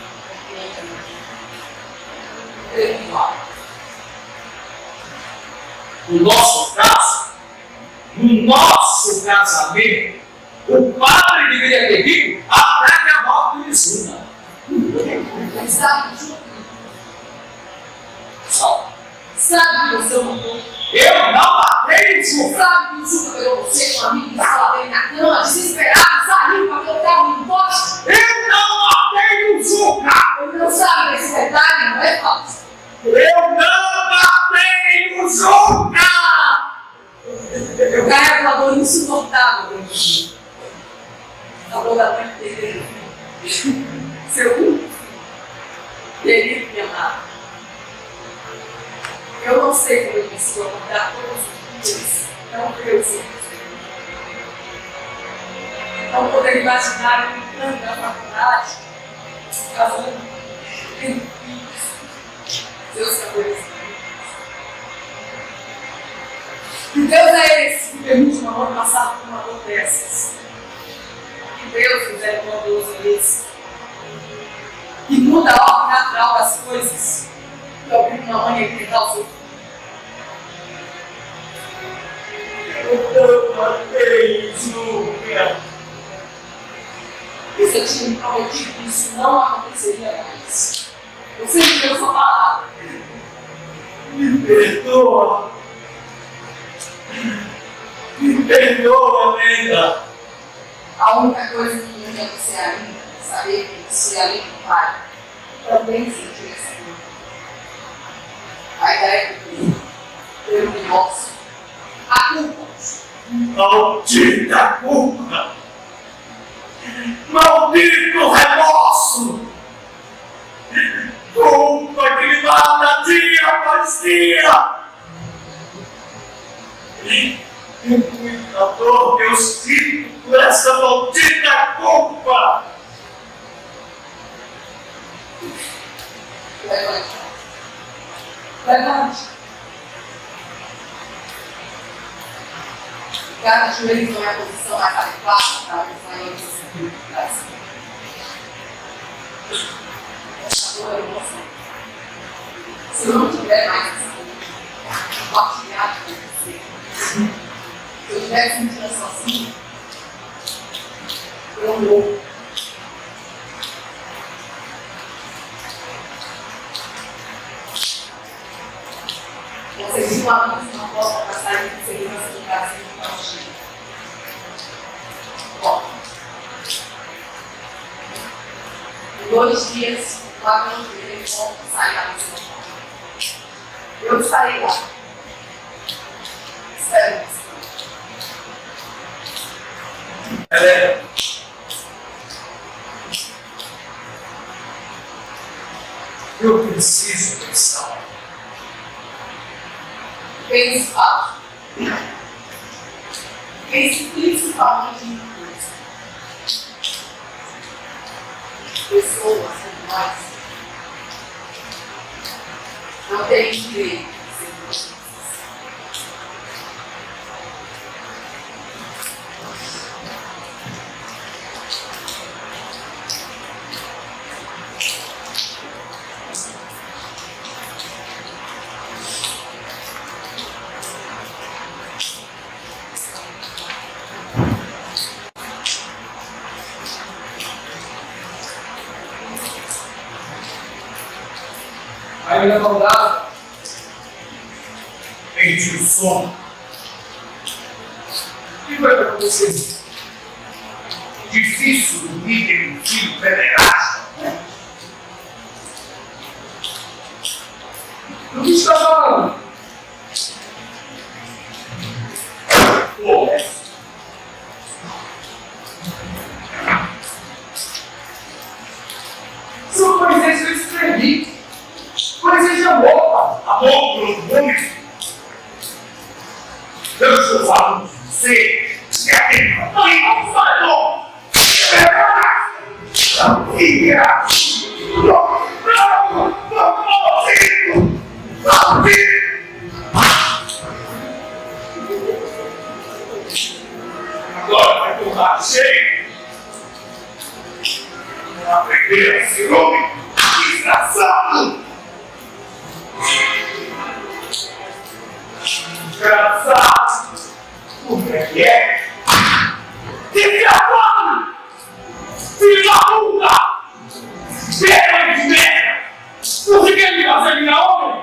que tem que intelectual. No nosso casamento, o padre deveria ter dito até que a morte me ensina. Sabe de sabe que você matou? Eu não matei o Juca. Sabe que o Juca pegou você com um amigo e estava dele na cama, desesperado, saiu para ver o carro no poste? Eu não matei o Juca. Ele não sabe desse detalhe, não é falso? Eu não matei o Juca. Eu carrego uma dor insuportável dentro de mim. A dor da mãe dele. Seu único querido me amar. Eu não sei como ele conseguiu acordar todos os dias. Não creio ser. Não poder imaginar ele entrando na faculdade, casando, tendo filhos, seus cabelos. Que Deus é esse que permite uma mãe passar por uma dor dessas? Que Deus misericordioso é esse? Que muda a ordem natural das coisas, que obriga uma mãe a enfrentar o seu filho. Eu não matei o Juca. Você tinha me prometido que isso não aconteceria mais. Você me deu sua palavra. Me perdoa. Me perdoa, Lenda. A única coisa que me quer você ainda é saber que você, além do pai, também sentiu essa dor. A ideia do pelo divórcio, a culpa. Maldita culpa. Maldito remorso. Culpa que me mata dia após dia. Muita dor que eu sinto por essa maldita culpa. Levante. Levante. Cada joelho não é a posição mais adequada para a essa essa dor é emoção. Se eu não tiver mais essa dor, compartilhado com você, se eu estiver sentindo sozinho, eu morro. Você viu uma luz na porta para sair de segurança do Brasil para o Chile. Bom, em 2 dias, o avião dele volta a sair da luz na porta. Eu estarei lá. Espero você. Helena. Eu preciso pensar. Pense fácil. Pense principalmente em coisa. Pessoas como nós não têm direito de ser egoístas. Aí ele acordava, Entre o sono. O que vai acontecer? Difícil dormir ter um filho pederasta, né? do que está falando? Pô, São coisas que eu escrevi. Coisas de amor, pai. amor profundo. Eu estou falando de você. Que é quem não falou. Filha! Agora vai tornar cheio. Aprender a ser homem desgraçado. Desgraçado! O que é? Desgraçado! Filho da puta! Merda de merda! Você quer me fazer virar homem?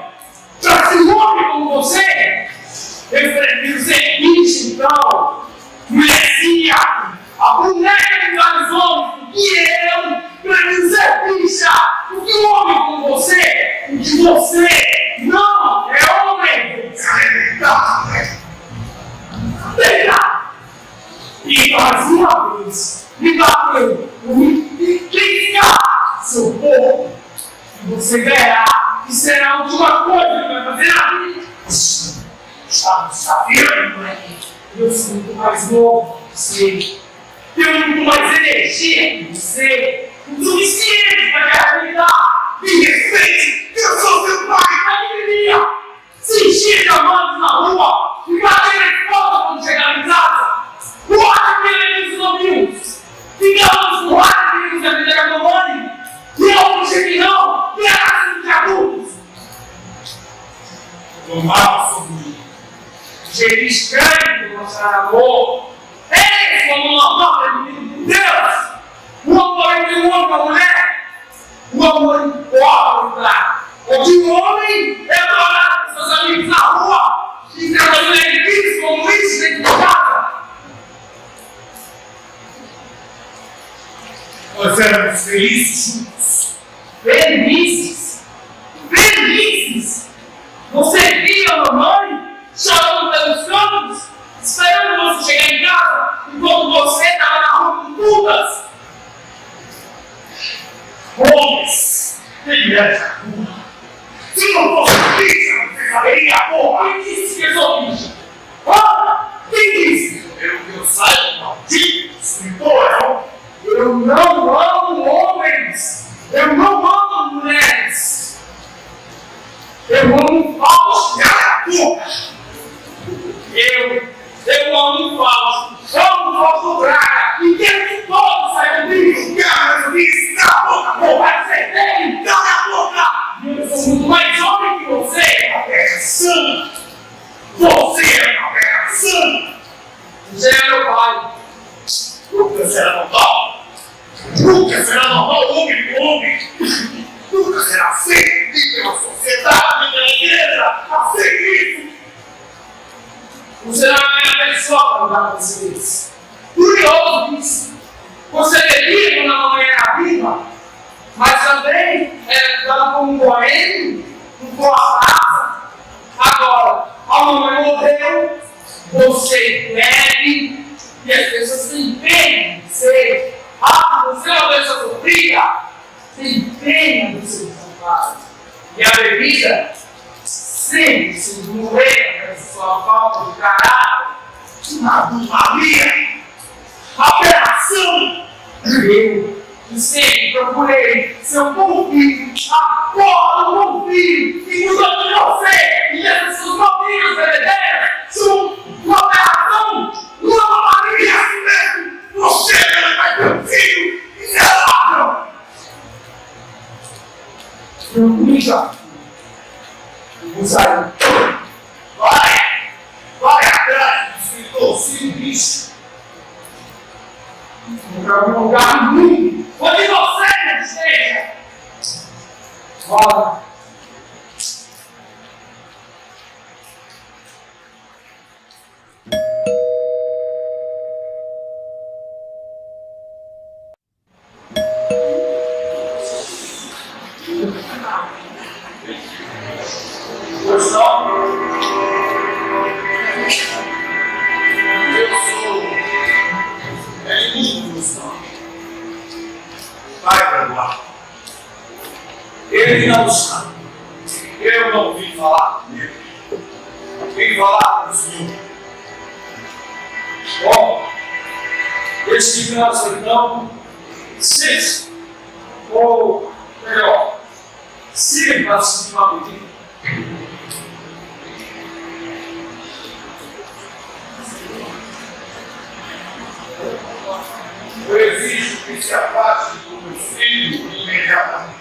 Pra ser um homem como você? Eu prefiro ser bicho, então! Mulherzinha! A boneca de vários homens! E eu prefiro ser bicha! Porque um homem como você, que você não é homem! Deita! E mais uma vez, me bateu, me clicar, seu povo! Você verá que será a última coisa que vai fazer na vida! Está vendo, moleque? Eu sou muito mais novo que você. Tenho muito mais energia que você. O suficiente para me arrebentar. Me respeite, eu sou seu pai. A alegria. Se encher de amantes na rua e bater na esposa quando chegar em casa. Bota aquele dos novinhos. Ficamos no rádio que nos defender a mamãe. E eu não cheguei não. E a casa de adultos. Tomava sobre mim. Cheio estranho de mostrar amor. Eles, como normal, permitido por Deus. O amor entre um homem e uma mulher. O amor importa. O de um homem é adorar com seus amigos na rua. E ter uma mulher difícil como isso dentro de casa. Nós éramos felizes juntos. Felizes? Felizes? Você via a mamãe chorando pelos cantos, esperando você chegar em casa, enquanto você estava na rua com putas. Homens, tem essa puta. Se não fosse bicha, você saberia, porra. Quem disse que eu sou bicha? Quem disse? Pelo que eu saiba, maldito escritor, eu não amo homens. Eu não amo mulheres. Eu amo falsos e puta. Eu amo falso, amo falso braga, e quero que todos saiam comigo. Cara, isso, cala a boca, porra, você tem, cala a boca! Eu sou muito mais homem que você, aberração! Você é uma aberração! Você é meu pai. Nunca será normal. Nunca será normal homem com homem. Nunca será aceito pela sociedade, pela igreja, aceito isso. Você não é a melhor pessoa para lutar com vocês. Curioso isso. Você bebia quando a mamãe era viva, mas também era dado como um boêmio, um boa-raça. Agora, a mamãe morreu, você bebe, e as pessoas têm pena de você. Você é uma pessoa sofrida, tem pena do seu trabalho. E a bebida sempre se morrer dessa sua falta de caráter, Maria, aberração. Eu sempre procurei seu bom filho, a porra do bom filho, e cuidando de você e dessas suas novinhas bebedeiras, são uma aberração, uma Maria assim mesmo. Você é meu filho, miserável. Eu comigo. Vou sair. Vai atrás do escritorzinho bicho. Vou para algum lugar no mundo onde você não esteja. Bora. Ele não sabe. Eu não vim falar com ele. Vim falar com o Senhor. Bom, esse criança então, sexta, ou melhor, sirva-se de uma bebida. Eu exijo que se afaste do meu filho imediatamente.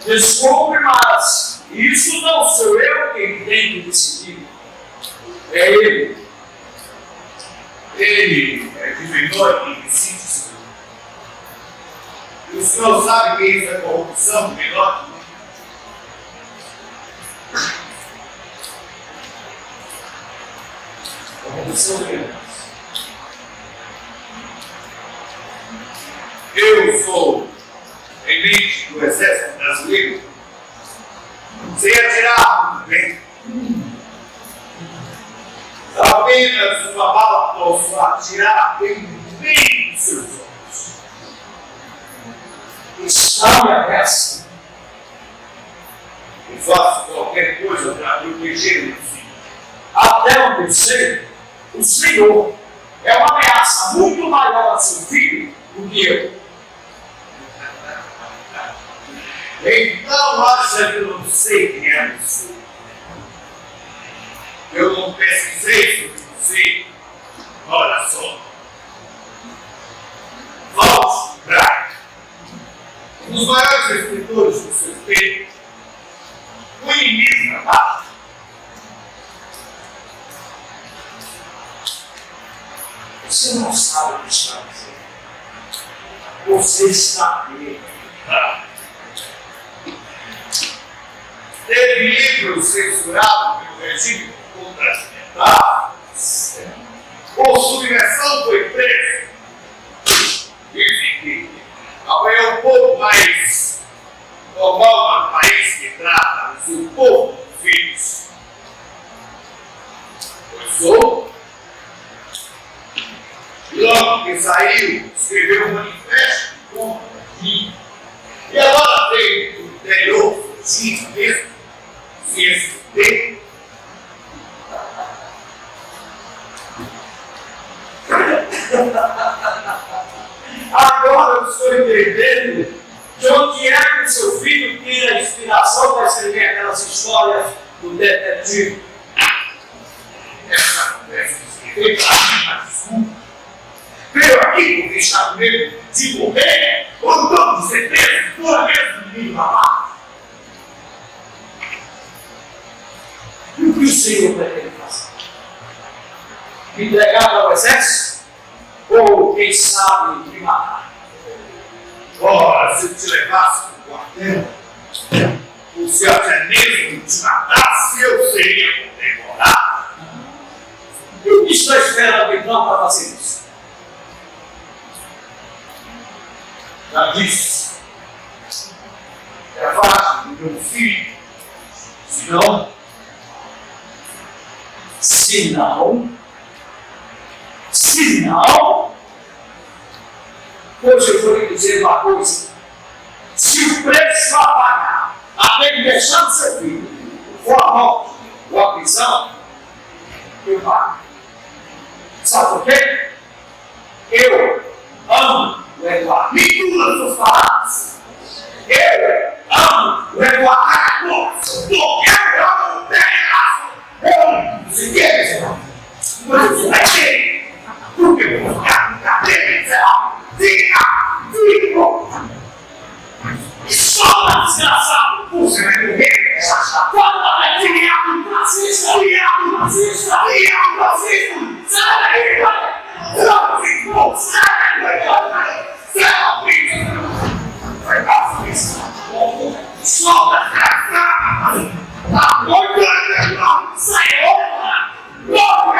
Desculpe, mas E isso não sou eu quem tem que decidir. É ele. Ele é divisor e decide. E o senhor sabe que isso é corrupção, melhor? Corrupção melhor. Eu sou elite do Exército Brasileiro. Sei atirar muito bem. Apenas uma bala posso atirar bem nos seus olhos. Está me ameaça. Eu faço qualquer coisa para proteger meu filho. Até onde eu sei, o Senhor é uma ameaça muito maior a seu filho do que eu. Então acha que eu não sei quem é você. Eu não pesquisei sobre você. Olha só. Walter Braga, um dos maiores escritores do seu tempo, o inimigo da pátria. Você não sabe o que está dizendo. Você está nele. Teve livros censurados pelo regime contra-militar. Por subversão foi preso. Enfim, apanhou um pouco mais normal no país que trata o seu povo de filhos. Pois sou. Logo que saiu, escreveu um manifesto contra mim. E agora veio do interior, sim mesmo, se esconder. Agora eu estou entendendo de onde é que o seu filho tira a inspiração para escrever aquelas histórias do detetive. Essa conversa que escreveu para mim, mas veio aqui porque está com medo de morrer, ou não de ser preso por a mesma menina lá. E o que o Senhor pretende fazer? Me entregar para o exército? Ou, quem sabe, me matar? Ora, se eu te levasse para o quartel, ou se até mesmo te matasse, eu seria condecorado. E o que está esperando então para fazer isso? Já disse, é fácil do meu filho, se não, hoje eu vou lhe dizer uma coisa, se o preço a pagar, até que deixando seu filho, for a morte ou a prisão, eu pago. Sabe por quê? Eu amo o Eduardo. Me cura suas palavras. Eu amo o Eduardo Caracol. Eu amo o pedaço. Eu amo o seguinte, mas isso vai ter. Porque eu vou ficar com cadeira, miserável. Fica. E solta, desgraçado. Você vai morrer. Fala da viado fascista. Viado fascista. Viado fascista. Sai daí, vai. Solta, desgraçado. Tá morrendo. Sai, logo.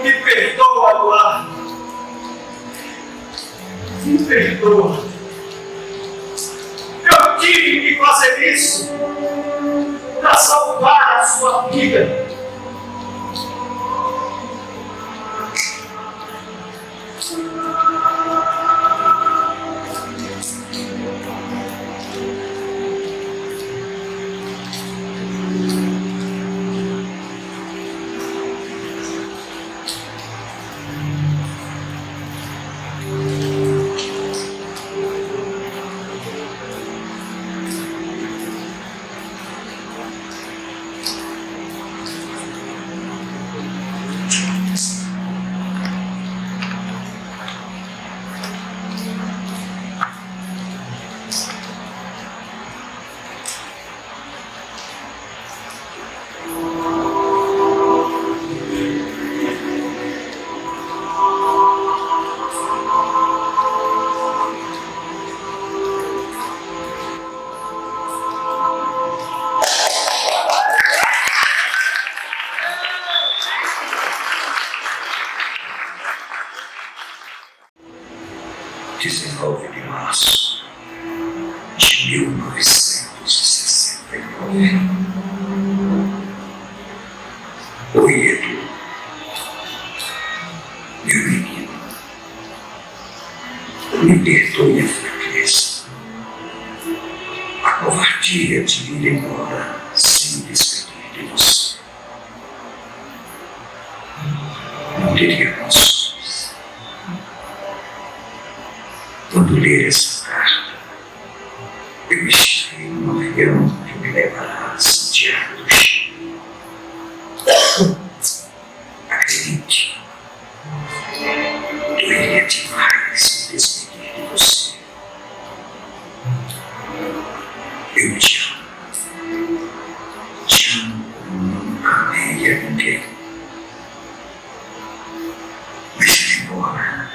Me perdoa, Eduardo. Me perdoa. Eu tive que fazer isso para salvar a sua vida. De março de 1969. Oi, Edu, meu menino, me perdoe a fraqueza, a covardia de ir embora sem despedir de você. Não teria condições. Quando ler essa carta, eu estarei num avião que me levará a Santiago do Chile. Acredite, doeria demais me despedir de você. Eu te amo. Te amo como nunca amei a ninguém. Mas ir embora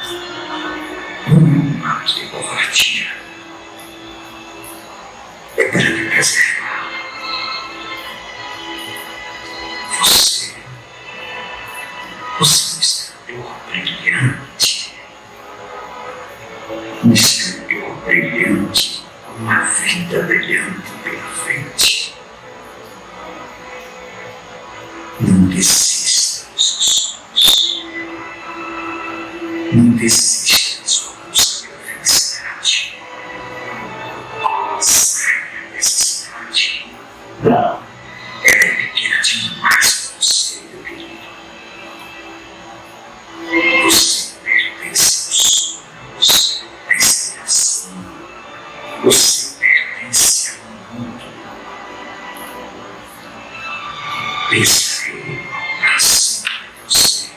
um ato de covardia é para me preservar. Você é um escritor brilhante. Um escritor brilhante, com uma vida brilhante pela frente. Não desista dos seus sonhos. Não desista da sua busca pela felicidade. Saia dessa cidade. Ela é pequena demais para você, meu querido. Você pertence aos sonhos, à inspiração. Você pertence ao mundo. Pensarei para sempre em você.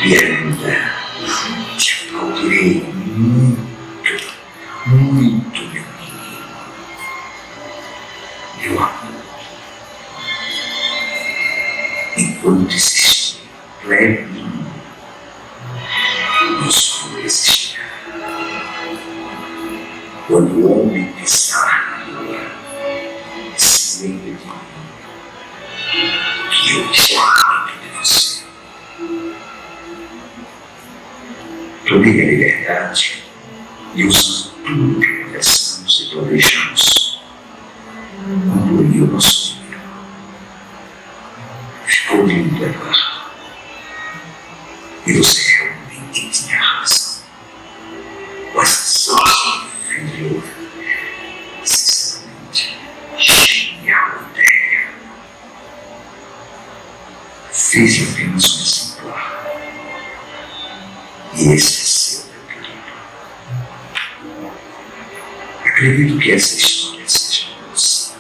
E ainda te aplaudirei muito, muito, meu menino. Meu amor. Enquanto existir plebezinho, nós vamos existir. Quando o homem pisar na lua, se lembre de mim, que eu te amo de você. Tomei a liberdade e usando tudo que conversamos e planejamos, concluí o nosso livro. Ficou lindo, Eduardo. E você realmente tinha razão. Com essa sorte inferior, sinceramente, genial ideia. Fiz apenas um exemplar. E esse é seu, meu querido. Acredito que essa história seja nossa.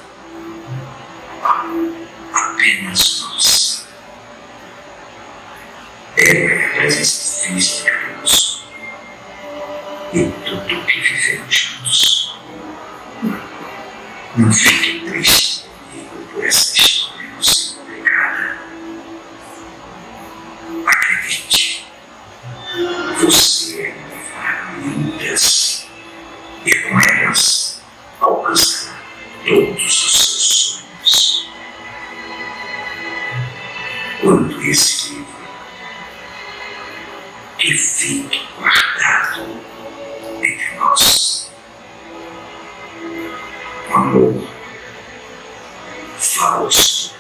Apenas nossa. Ela é a presença física conosco. E tudo o que vivemos juntos. Não fique triste comigo por essa história não ser complicada. Acredite. Você ainda fará muitas, e com elas alcançará todos os seus sonhos. desse livro que fique guardado entre nós. O amor falso.